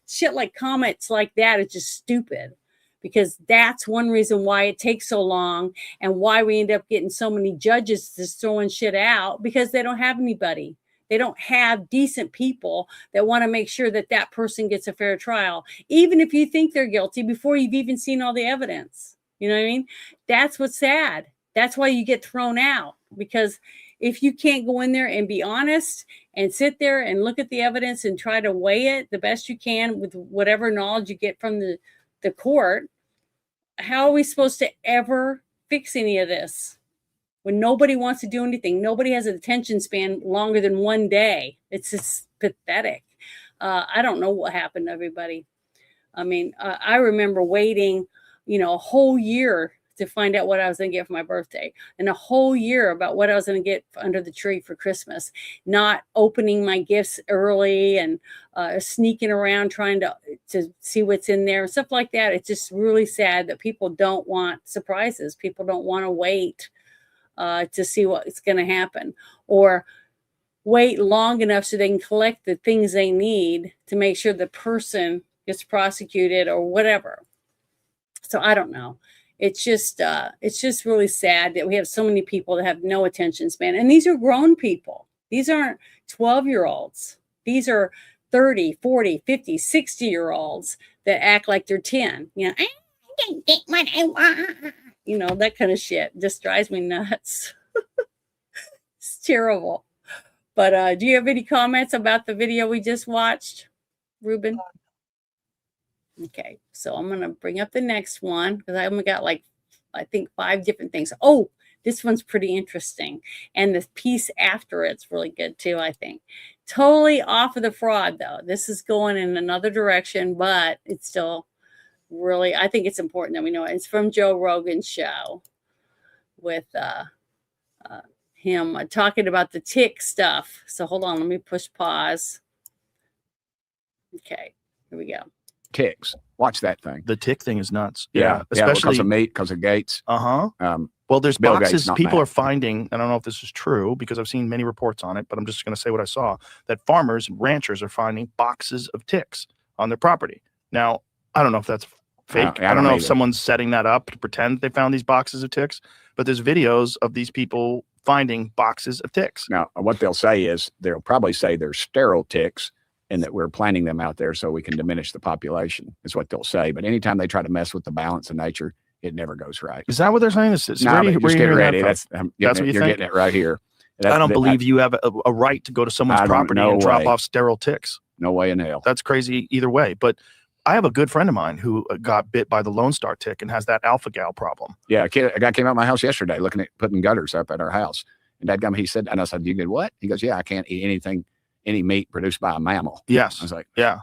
Shit like comments like that is just stupid, because that's one reason why it takes so long, and why we end up getting so many judges just throwing shit out, because they don't have anybody. They don't have decent people that want to make sure that that person gets a fair trial, even if you think they're guilty before you've even seen all the evidence. You know what I mean? That's what's sad. That's why you get thrown out, because if you can't go in there and be honest and sit there and look at the evidence and try to weigh it the best you can with whatever knowledge you get from the court, how are we supposed to ever fix any of this when nobody wants to do anything? Nobody has an attention span longer than one day. It's just pathetic. I don't know what happened to everybody. I mean, I remember waiting, a whole year to find out what I was going to get for my birthday, and a whole year about what I was going to get under the tree for Christmas, not opening my gifts early, and sneaking around trying to see what's in there and stuff like that. It's just really sad that people don't want surprises. People don't want to wait to see what's going to happen, or wait long enough so they can collect the things they need to make sure the person gets prosecuted or whatever. So I don't know. It's just really sad that we have so many people that have no attention span. And these are grown people. These aren't 12-year-olds. These are 30, 40, 50, 60-year-olds that act like they're 10. I can't get what I want. That kind of shit just drives me nuts. It's terrible. But do you have any comments about the video we just watched, Ruben? Okay, so I'm going to bring up the next one, because I only got I think 5 different things. Oh, this one's pretty interesting. And the piece after it's really good too, I think. Totally off of the fraud, though. This is going in another direction, but it's still really, I think it's important that we know it. It's from Joe Rogan's show with him talking about the tick stuff. So hold on, let me push pause. Okay, here we go. Ticks. Watch that thing. The tick thing is nuts. Especially because of meat, because of Gates. Well, there's Bill Gates, boxes not people Matt. are finding. I don't know if this is true, because I've seen many reports on it, but I'm just going to say what I saw, that farmers and ranchers are finding boxes of ticks on their property. Now, I don't know if that's fake. I don't know if someone's setting that up to pretend they found these boxes of ticks, but there's videos of these people finding boxes of ticks. Now, what they'll say is they'll probably say they're sterile ticks, and that we're planting them out there so we can diminish the population, is what they'll say. But anytime they try to mess with the balance of nature, it never goes right. Is that what they're saying? This is no, but just get ready. That's what you you're think? getting it right here. I don't believe you have a right to go to someone's property and drop off sterile ticks. No way in hell. That's crazy either way. But I have a good friend of mine who got bit by the Lone Star tick and has that alpha gal problem. Yeah, a guy came out of my house yesterday looking at putting gutters up at our house. And that guy, he said, and I said, "You did what?" He goes, "Yeah, I can't eat any meat produced by a mammal." Yes. I was like, yeah.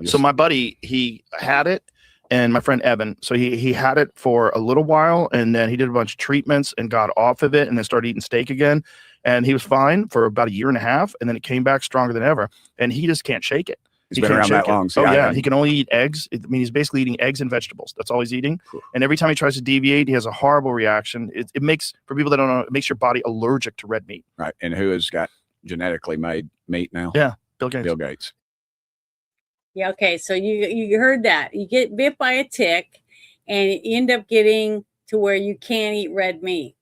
So my buddy, he had it, and my friend Evan, so he had it for a little while, and then he did a bunch of treatments and got off of it, and then started eating steak again. And he was fine for about 1.5 years, and then it came back stronger than ever. And he just can't shake it. He's He been can't around that shake it. long. See, Oh I yeah, hadn't- he can only eat eggs. I mean, he's basically eating eggs and vegetables. That's all he's eating. And every time he tries to deviate, he has a horrible reaction. It makes, for people that don't know, it makes your body allergic to red meat. Right. And who has got genetically made meat now? Yeah, Bill Gates. Bill Gates. Yeah, okay. So you heard that. You get bit by a tick and you end up getting to where you can't eat red meat.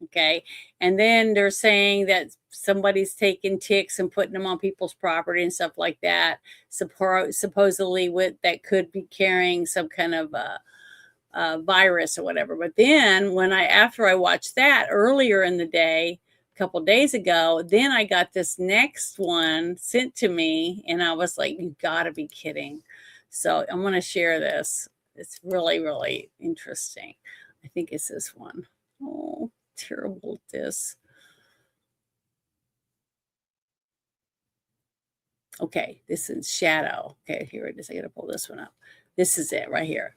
Okay. And then they're saying that somebody's taking ticks and putting them on people's property and stuff like that. Supposedly that could be carrying some kind of virus or whatever. But then after I watched that earlier in the day, a couple days ago, then I got this next one sent to me and I was like, you gotta be kidding. So I'm going to share this. It's really, really interesting. I think it's this one. Oh, terrible at this. Okay, this is Shadow. Okay, here it is. I got to pull this one up. This is it right here.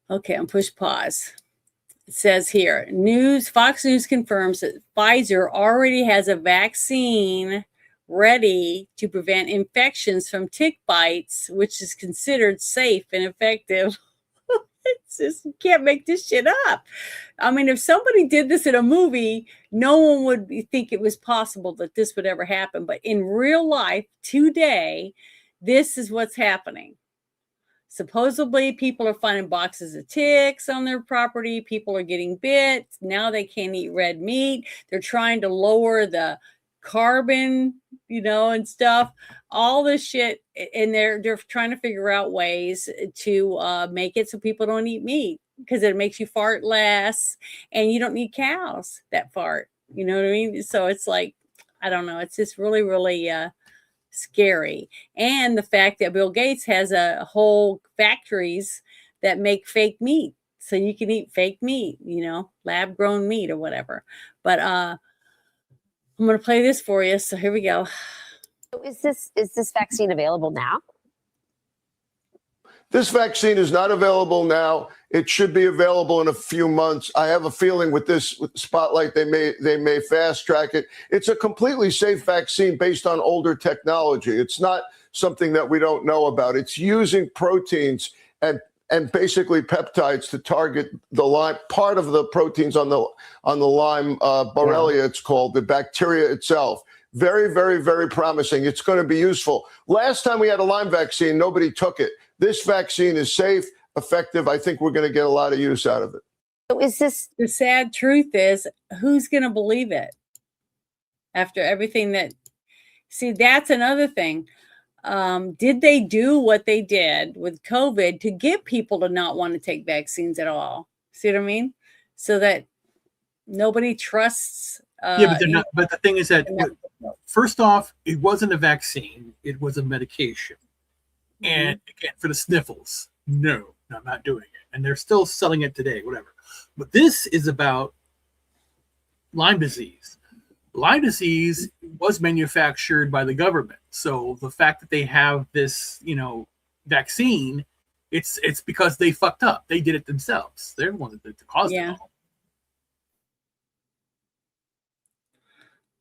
Okay, I'm push pause. It says here, Fox News confirms that Pfizer already has a vaccine ready to prevent infections from tick bites, which is considered safe and effective. It's just, you can't make this shit up. I mean, if somebody did this in a movie, no one would think it was possible that this would ever happen. But in real life today, this is what's happening. Supposedly, people are finding boxes of ticks on their property. People are getting bit. Now they can't eat red meat. They're trying to lower the carbon, and stuff, all this shit. And they're trying to figure out ways to make it so people don't eat meat because it makes you fart less and you don't need cows that fart. You know what I mean? So it's like, I don't know. It's just really, really scary. And the fact that Bill Gates has a whole factories that make fake meat. So you can eat fake meat, lab grown meat or whatever. But I'm going to play this for you. So here we go. Is this vaccine available now? This vaccine is not available now. It should be available in a few months. I have a feeling with this Spotlight, they may fast track it. It's a completely safe vaccine based on older technology. It's not something that we don't know about. It's using proteins and basically peptides to target the Lyme, part of the proteins on the Lyme Borrelia, it's called, the bacteria itself. Very, very, very promising. It's going to be useful. Last time we had a Lyme vaccine, nobody took it. This vaccine is safe, effective. I think we're going to get a lot of use out of it. So is this the sad truth is who's going to believe it after everything that's another thing. Did they do what they did with COVID to get people to not want to take vaccines at all? See what I mean? So that nobody trusts. Yeah, but they're not. But the thing is that, first off, it wasn't a vaccine; it was a medication. And again, for the sniffles, no, I'm not doing it. And they're still selling it today, whatever. But this is about Lyme disease. Lyme disease was manufactured by the government. So the fact that they have this, vaccine, it's because they fucked up. They did it themselves. They're the ones that caused it all.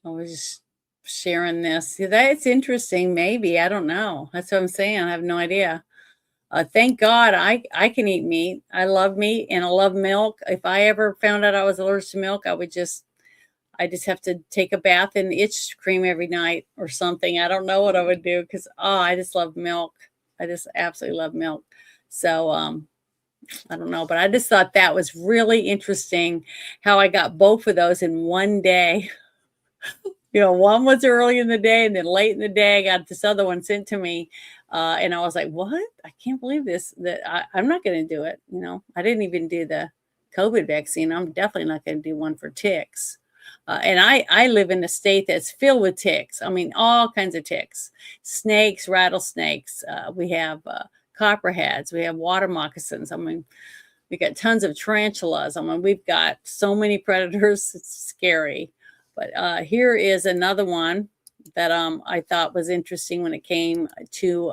I was just sharing this. That's interesting. Maybe. I don't know. That's what I'm saying. I have no idea. Thank God I can eat meat. I love meat and I love milk. If I ever found out I was allergic to milk, I just have to take a bath in itch cream every night or something. I don't know what I would do because, I just love milk. I just absolutely love milk. So, I don't know, but I just thought that was really interesting how I got both of those in one day. One was early in the day and then late in the day, I got this other one sent to me. And I was like, what? I can't believe this, I'm not going to do it. I didn't even do the COVID vaccine. I'm definitely not going to do one for ticks. And I live in a state that's filled with ticks. I mean, all kinds of ticks, snakes, rattlesnakes. We have copperheads. We have water moccasins. I mean, we got tons of tarantulas. I mean, we've got so many predators. It's scary. But here is another one that I thought was interesting when it came to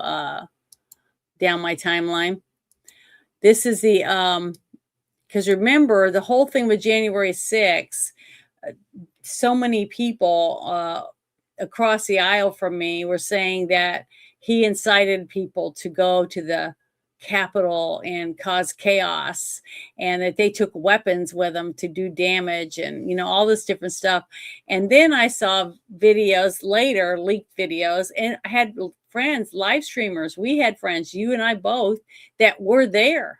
down my timeline. This is the because remember the whole thing with January 6th. So many people across the aisle from me were saying that he incited people to go to the Capitol and cause chaos, and that they took weapons with them to do damage, and all this different stuff. And then I saw videos later, leaked videos, and I had friends, live streamers. We had friends, you and I both, that were there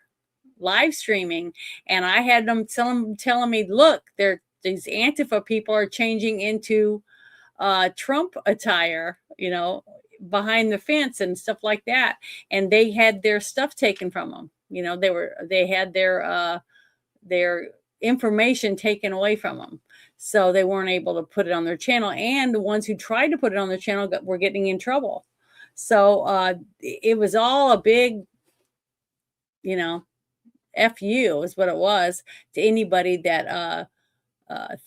live streaming, and I had them telling me, look, these Antifa people are changing into Trump attire, behind the fence and stuff like that. And they had their stuff taken from them. They had their information taken away from them. So they weren't able to put it on their channel. And the ones who tried to put it on their channel were getting in trouble. So it was all a big, FU is what it was to anybody that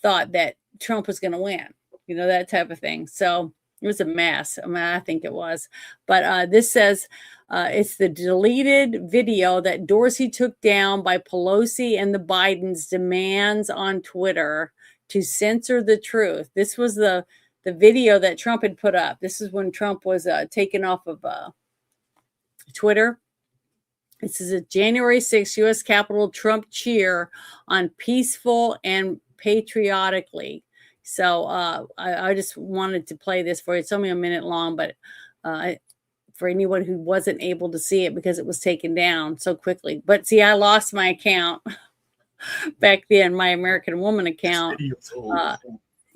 thought that Trump was going to win, that type of thing. So it was a mess. I mean, I think it was. But this says it's the deleted video that Dorsey took down by Pelosi and the Bidens' demands on Twitter to censor the truth. This was the video that Trump had put up. This is when Trump was taken off of Twitter. This is a January 6th U.S. Capitol Trump cheer on peaceful and patriotically. So I just wanted to play this for you. It's only a minute long, but for anyone who wasn't able to see it because it was taken down so quickly. But see, I lost my account back then, my American Woman account.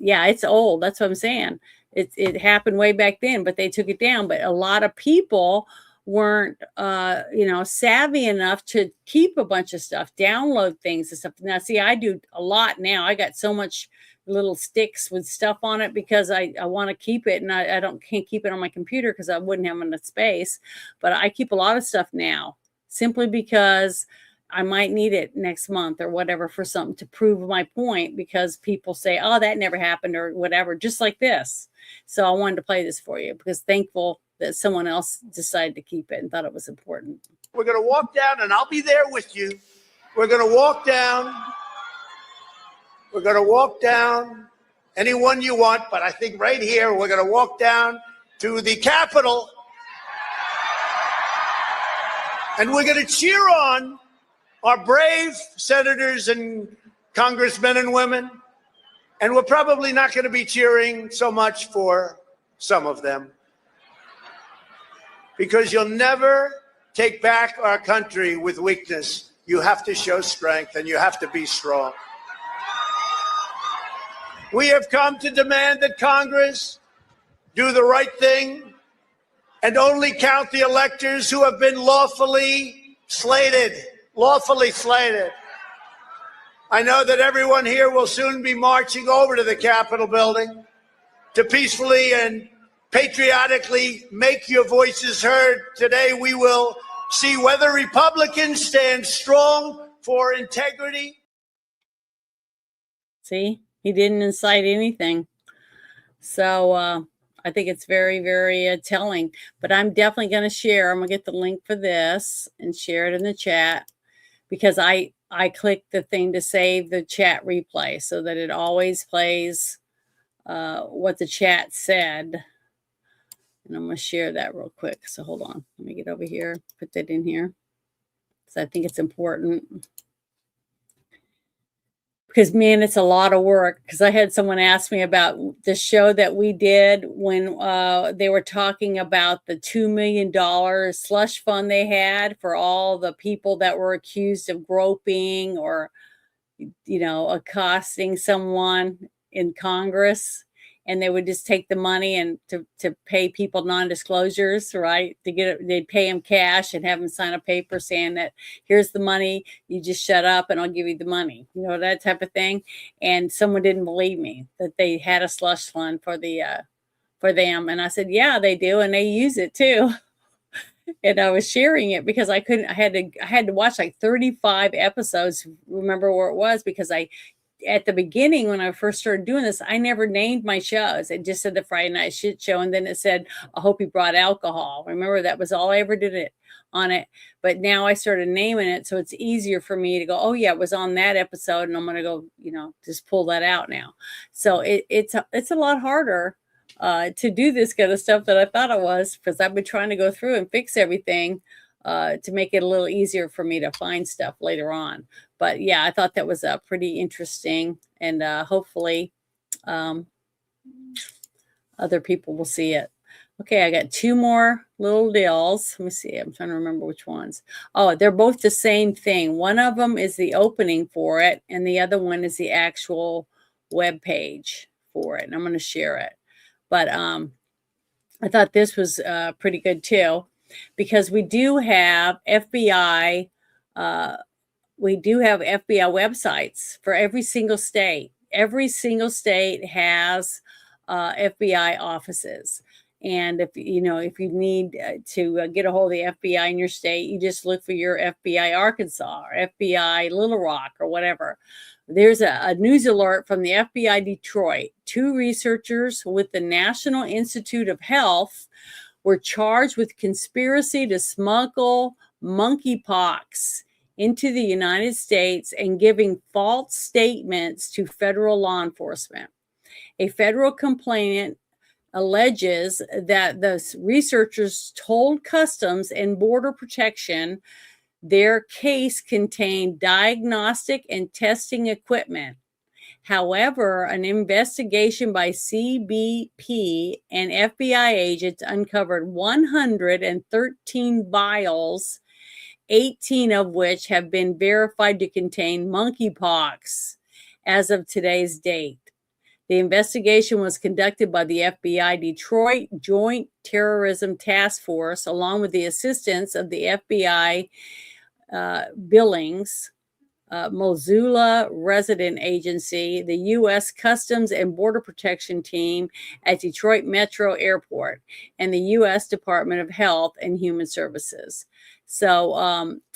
Yeah, it's old. That's what I'm saying. It happened way back then, but they took it down. But a lot of people weren't savvy enough to keep a bunch of stuff, download things and stuff. Now, see, I do a lot now. I got so much little sticks with stuff on it because I want to keep it, and I can't keep it on my computer because I wouldn't have enough space. But I keep a lot of stuff now simply because I might need it next month or whatever for something to prove my point, because people say, oh, that never happened or whatever, just like this. So I wanted to play this for you because thankful that someone else decided to keep it and thought it was important. We're going to walk down, and I'll be there with you. We're going to walk down. We're going to walk down anyone you want, but I think right here we're going to walk down to the Capitol, and we're going to cheer on our brave senators and congressmen and women. And we're probably not going to be cheering so much for some of them, because you'll never take back our country with weakness. You have to show strength, and you have to be strong. We have come to demand that Congress do the right thing and only count the electors who have been lawfully slated. Lawfully slated. I know that everyone here will soon be marching over to the Capitol building to peacefully and patriotically make your voices heard. Today we will see whether Republicans stand strong for integrity. See, he didn't incite anything. So I think it's very, very telling. But I'm definitely going to share. I'm going to get the link for this and share it in the chat, because I clicked the thing to save the chat replay so that it always plays what the chat said. And I'm going to share that real quick. So hold on. Let me get over here, put that in here. So I think it's important. Because, man, it's a lot of work. Because I had someone ask me about the show that we did when they were talking about the $2 million slush fund they had for all the people that were accused of groping or, accosting someone in Congress. And they would just take the money and to pay people non-disclosures, right? To get it, they'd pay them cash and have them sign a paper saying that here's the money, you just shut up and I'll give you the money, that type of thing. And someone didn't believe me that they had a slush fund for them. And I said, yeah, they do, and they use it too. And I was sharing it because I had to watch like 35 episodes. Remember where it was, because at the beginning, when I first started doing this, I never named my shows. It just said the Friday Night Shit Show. And then it said, I hope you brought alcohol. Remember, that was all I ever did on it. But now I started naming it. So it's easier for me to go, oh yeah, it was on that episode. And I'm going to go, just pull that out now. So it's a lot harder to do this kind of stuff that I thought it was, because I've been trying to go through and fix everything to make it a little easier for me to find stuff later on. But yeah, I thought that was pretty interesting, and hopefully other people will see it. Okay, I got two more little deals. Let me see. I'm trying to remember which ones. Oh, they're both the same thing. One of them is the opening for it, and the other one is the actual web page for it. And I'm going to share it. But I thought this was pretty good too, because we do have FBI. We do have FBI websites for every single state. Every single state has FBI offices. And if you need to get a hold of the FBI in your state, you just look for your FBI Arkansas or FBI Little Rock or whatever. There's a news alert from the FBI Detroit. 2 researchers with the National Institute of Health were charged with conspiracy to smuggle monkeypox into the United States and giving false statements to federal law enforcement. A federal complainant alleges that the researchers told Customs and Border Protection their case contained diagnostic and testing equipment. However, an investigation by CBP and FBI agents uncovered 113 vials, 18 of which have been verified to contain monkeypox as of today's date. The investigation was conducted by the FBI Detroit Joint Terrorism Task Force, along with the assistance of the FBI Billings, Missoula Resident Agency, the U.S. Customs and Border Protection Team at Detroit Metro Airport, and the U.S. Department of Health and Human Services. So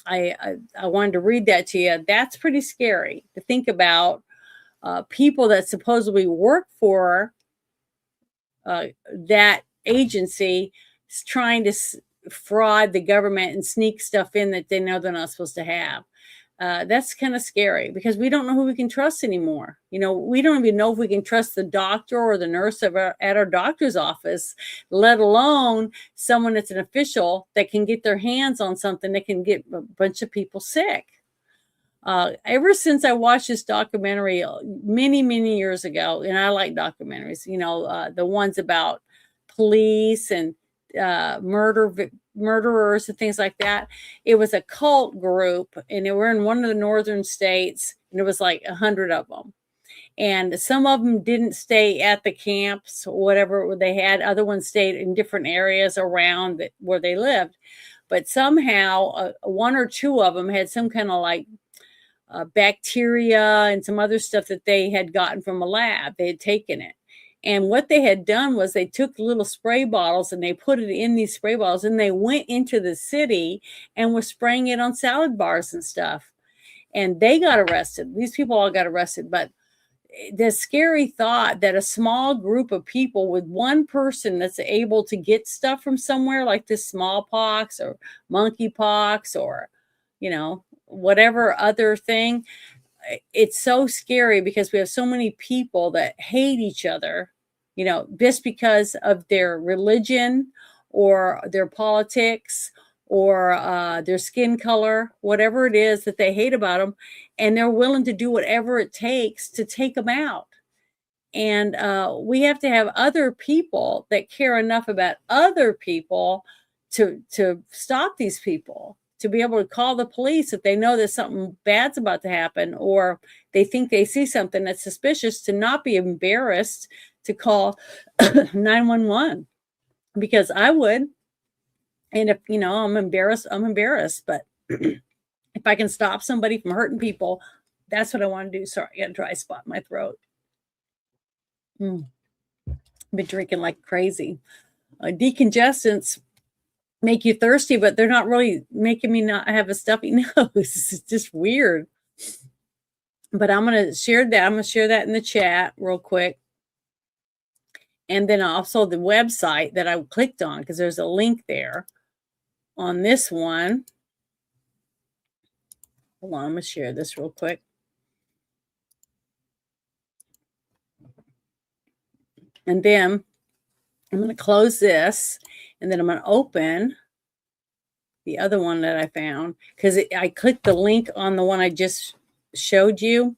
I wanted to read that to you. That's pretty scary to think about. People that supposedly work for that agency is trying to fraud the government and sneak stuff in that they know they're not supposed to have. That's kind of scary, because we don't know who we can trust anymore. We don't even know if we can trust the doctor or the nurse at our doctor's office, let alone someone that's an official that can get their hands on something that can get a bunch of people sick. Ever since I watched this documentary many, many years ago, and I like documentaries, the ones about police and murderers and things like that. It was a cult group, and they were in one of the northern states, and it was like 100 of them. And some of them didn't stay at the camps or whatever they had. Other ones stayed in different areas around where they lived. But somehow, 1 or 2 of them had some kind of like bacteria and some other stuff that they had gotten from a lab. They had taken it. And what they had done was they took little spray bottles and they put it in these spray bottles, and they went into the city and were spraying it on salad bars and stuff. And they got arrested. These people all got arrested. But the scary thought that a small group of people with one person that's able to get stuff from somewhere like this smallpox or monkeypox or, whatever other thing, it's so scary because we have so many people that hate each other, just because of their religion or their politics or their skin color, whatever it is that they hate about them, and they're willing to do whatever it takes to take them out. And we have to have other people that care enough about other people to stop these people, to be able to call the police if they know there's something bad's about to happen, or they think they see something that's suspicious, to not be embarrassed to call 911, because I would. And if, I'm embarrassed, But if I can stop somebody from hurting people, that's what I want to do. Sorry, I got a dry spot in my throat. I've been drinking like crazy. Decongestants make you thirsty, but they're not really making me not have a stuffy nose. It's just weird. But I'm going to share that. I'm going to share that in the chat real quick. And then also the website that I clicked on, because there's a link there on this one. Hold on, I'm going to share this real quick. And then I'm going to close this, and then I'm going to open the other one that I found, because I clicked the link on the one I just showed you.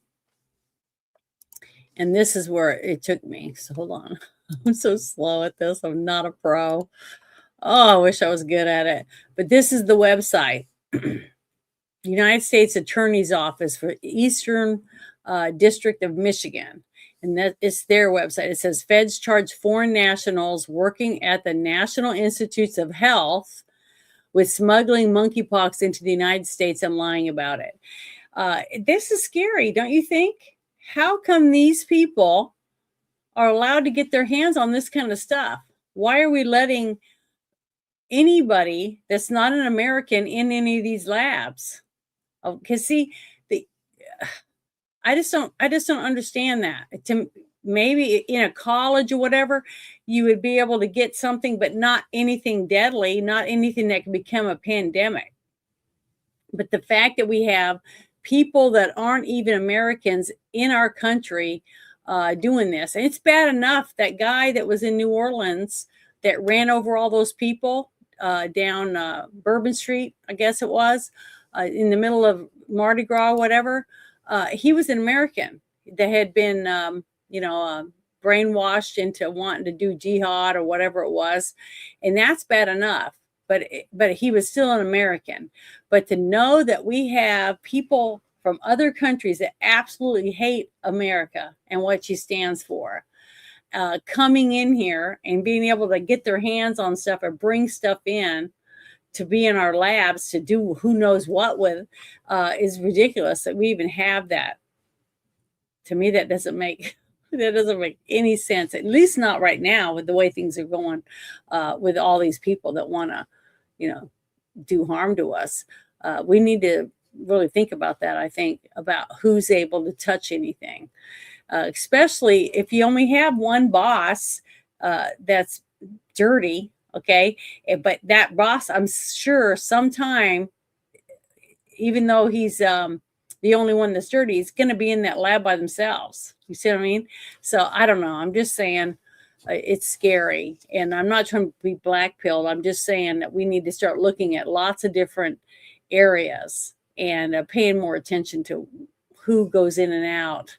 And this is where it took me. So hold on. I'm so slow at this. I'm not a pro. Oh, I wish I was good at it. But this is the website. United States Attorney's Office for Eastern District of Michigan. And that is their website. It says feds charge foreign nationals working at the National Institutes of Health with smuggling monkeypox into the United States and lying about it. This is scary, don't you think? How come these people are allowed to get their hands on this kind of stuff? Why are we letting anybody that's not an American in any of these labs? Because see, I just don't understand that. Maybe in a college or whatever, you would be able to get something, but not anything deadly, not anything that can become a pandemic. But the fact that we have people that aren't even Americans in our country doing this, and it's bad enough that guy that was in New Orleans that ran over all those people down Bourbon Street, I guess it was, in the middle of Mardi Gras, whatever. He was an American that had been brainwashed into wanting to do jihad or whatever it was. And that's bad enough, but he was still an American. But to know that we have people from other countries that absolutely hate America and what she stands for, coming in here and being able to get their hands on stuff or bring stuff in to be in our labs to do who knows what with, is ridiculous that we even have that. To me, that doesn't make any sense, at least not right now with the way things are going, with all these people that want to, do harm to us. We need to really think about that, I think, about who's able to touch anything, especially if you only have one boss that's dirty, okay? But that boss, I'm sure sometime, even though he's the only one that's dirty, is going to be in that lab by themselves. You see what I mean? So I don't know. I'm just saying it's scary. And I'm not trying to be black-pilled. I'm just saying that we need to start looking at lots of different areas and paying more attention to who goes in and out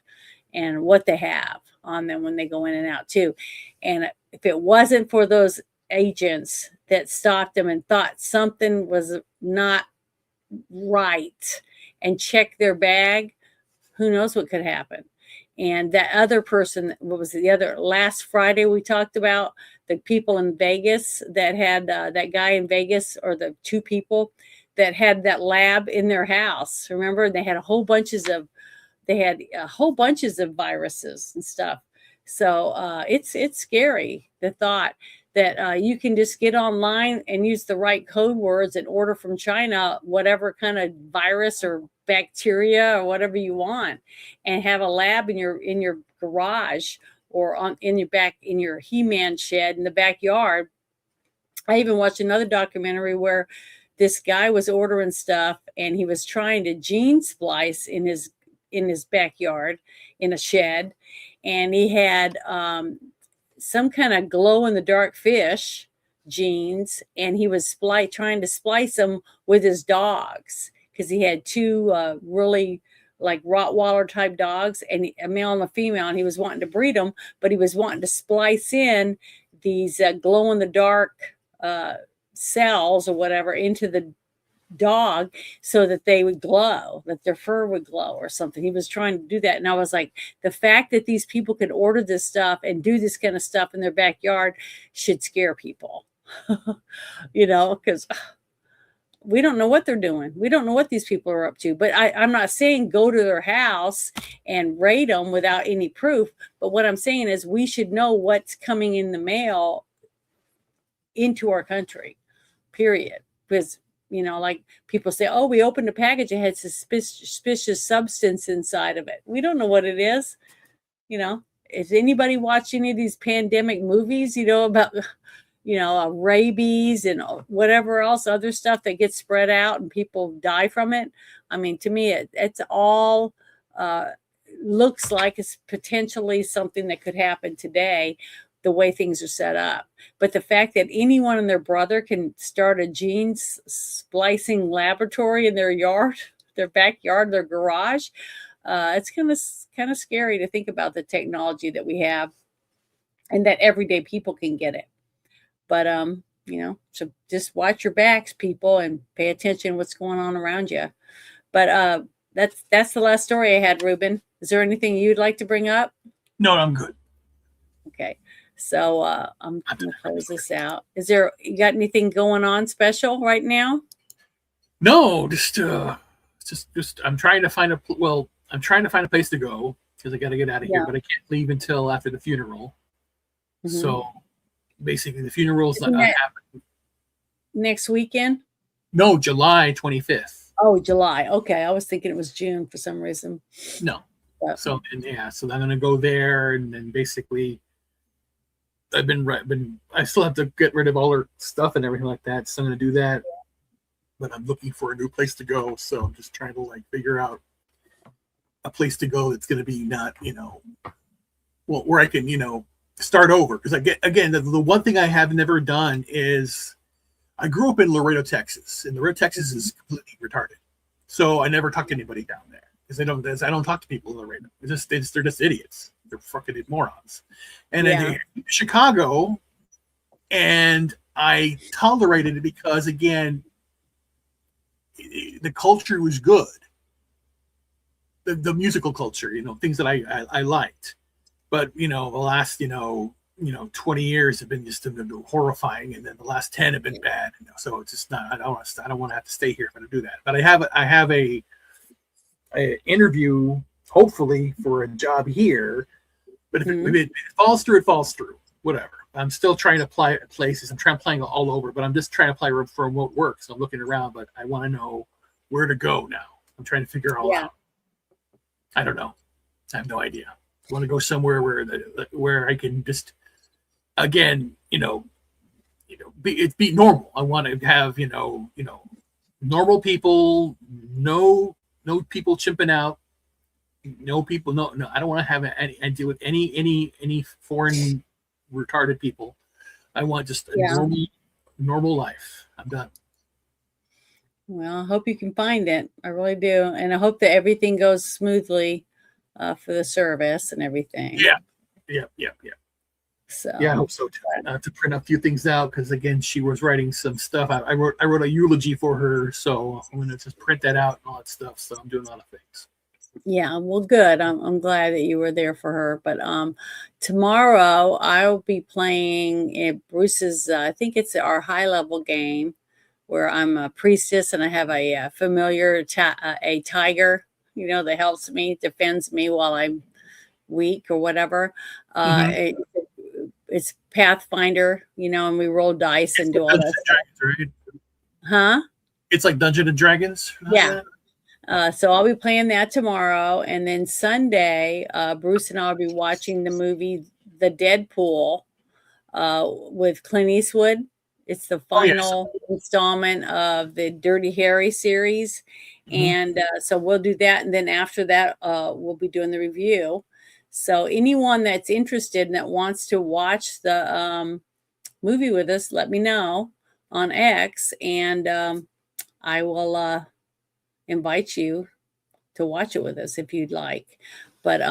and what they have on them when they go in and out too. And if it wasn't for those agents that stopped them and thought something was not right and checked their bag, who knows what could happen. And that other person, what was the other, last Friday we talked about the people in Vegas that had that guy in Vegas, or the two people that had that lab in their house. Remember, they had whole bunches of viruses and stuff. So it's scary, the thought that you can just get online and use the right code words and order from China whatever kind of virus or bacteria or whatever you want, and have a lab in your garage or in your He-Man shed in the backyard. I even watched another documentary where this guy was ordering stuff and he was trying to gene splice in his backyard in a shed, and he had some kind of glow-in-the-dark fish genes, and he was trying to splice them with his dogs, because he had two really like Rottweiler type dogs, and a male and a female, and he was wanting to breed them, but he was wanting to splice in these glow-in-the-dark cells or whatever into the dog so that they would glow, that their fur would glow or something. He was trying to do that. And I was like, the fact that these people could order this stuff and do this kind of stuff in their backyard should scare people, because we don't know what they're doing. We don't know what these people are up to. But I'm not saying go to their house and raid them without any proof. But what I'm saying is we should know what's coming in the mail into our country, period. Because like people say, oh, we opened a package, it had suspicious substance inside of it. We don't know what it is. Is anybody watching any of these pandemic movies, about, rabies and whatever else, other stuff that gets spread out and people die from it? I mean, to me, it's all looks like it's potentially something that could happen today the way things are set up. But the fact that anyone and their brother can start a gene splicing laboratory in their yard, their backyard, their garage, it's kind of scary to think about the technology that we have and that everyday people can get it. But, so just watch your backs, people, and pay attention to what's going on around you. But that's the last story I had, Ruben. Is there anything you'd like to bring up? No, I'm good. Okay. So I'm going to close this out. You got anything going on special right now? No, just I'm trying to find a place to go because I got to get out of here, but I can't leave until after the funeral. Mhm. So basically the funeral's Isn't not that happening. next weekend? No, July 25th. Oh, July. Okay. I was thinking it was June for some reason. No. But, So I'm gonna go there, and then basically I still have to get rid of all her stuff and everything like that. So I'm gonna do that, but I'm looking for a new place to go. So I'm just trying to figure out a place to go that's gonna be not where I can start over. Because again, the one thing I have never done is I grew up in Laredo, Texas, and Laredo, Texas is completely retarded. So I never talked to anybody down there. Because I don't talk to people in Laredo. They're just idiots. They're fucking morons. And then Chicago, and I tolerated it because again, the culture was good. The musical culture, things that I liked. But the last 20 years have been just horrifying, and then the last 10 have been bad. So it's just not. I don't want to have to stay here if I don't do that. But I have a interview hopefully for a job here, but if it falls through, it falls through. Whatever. I'm still trying to apply at places. I'm trying to apply all over, but I'm just trying to apply for remote work. So I'm looking around, but I want to know where to go now. I'm trying to figure all out. I don't know. I have no idea. I want to go somewhere where I can just again, be normal. I want to have normal people. No people chimping out. No people. No. I don't want to have any deal with any foreign retarded people. I want just a normal life. I'm done. Well, I hope you can find it. I really do, and I hope that everything goes smoothly for the service and everything. Yeah. So I hope so too. I have to print a few things out because again, she was writing some stuff. I wrote a eulogy for her, so I'm gonna just print that out and all that stuff. So I'm doing a lot of things. Yeah, well, good. I'm glad that you were there for her. But tomorrow I'll be playing at Bruce's. I think it's our high level game where I'm a priestess and I have a familiar a tiger, that helps me, defends me while I'm weak or whatever. It's Pathfinder, and we roll dice and do all that stuff. Right? Huh? It's like Dungeons and Dragons. Yeah. So I'll be playing that tomorrow. And then Sunday, Bruce and I will be watching the movie The Deadpool with Clint Eastwood. It's the final installment of the Dirty Harry series. And so we'll do that. And then after that, we'll be doing the review. So anyone that's interested and that wants to watch the movie with us, let me know on X, and I will invite you to watch it with us if you'd like. But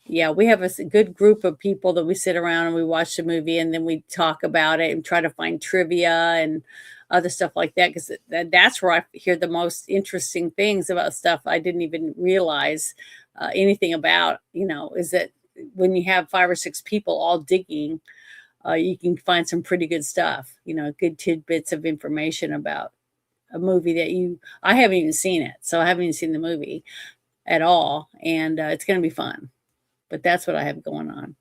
we have a good group of people that we sit around and we watch the movie and then we talk about it and try to find trivia and other stuff like that, because that's where I hear the most interesting things about stuff I didn't even realize anything about, is that when you have 5 or 6 people all digging, you can find some pretty good stuff, good tidbits of information about a movie that I haven't even seen it. So I haven't even seen the movie at all. And it's going to be fun, but that's what I have going on.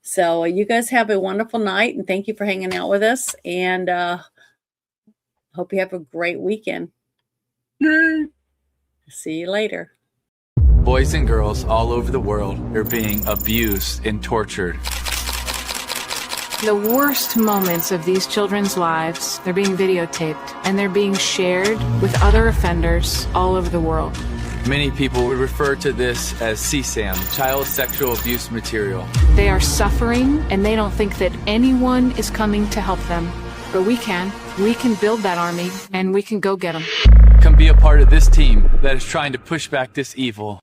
So you guys have a wonderful night and thank you for hanging out with us. And hope you have a great weekend. See you later. Boys and girls all over the world are being abused and tortured. The worst moments of these children's lives, they're being videotaped and they're being shared with other offenders all over the world. Many people would refer to this as CSAM, child sexual abuse material. They are suffering and they don't think that anyone is coming to help them. But we can. We can build that army and we can go get them. Come be a part of this team that is trying to push back this evil.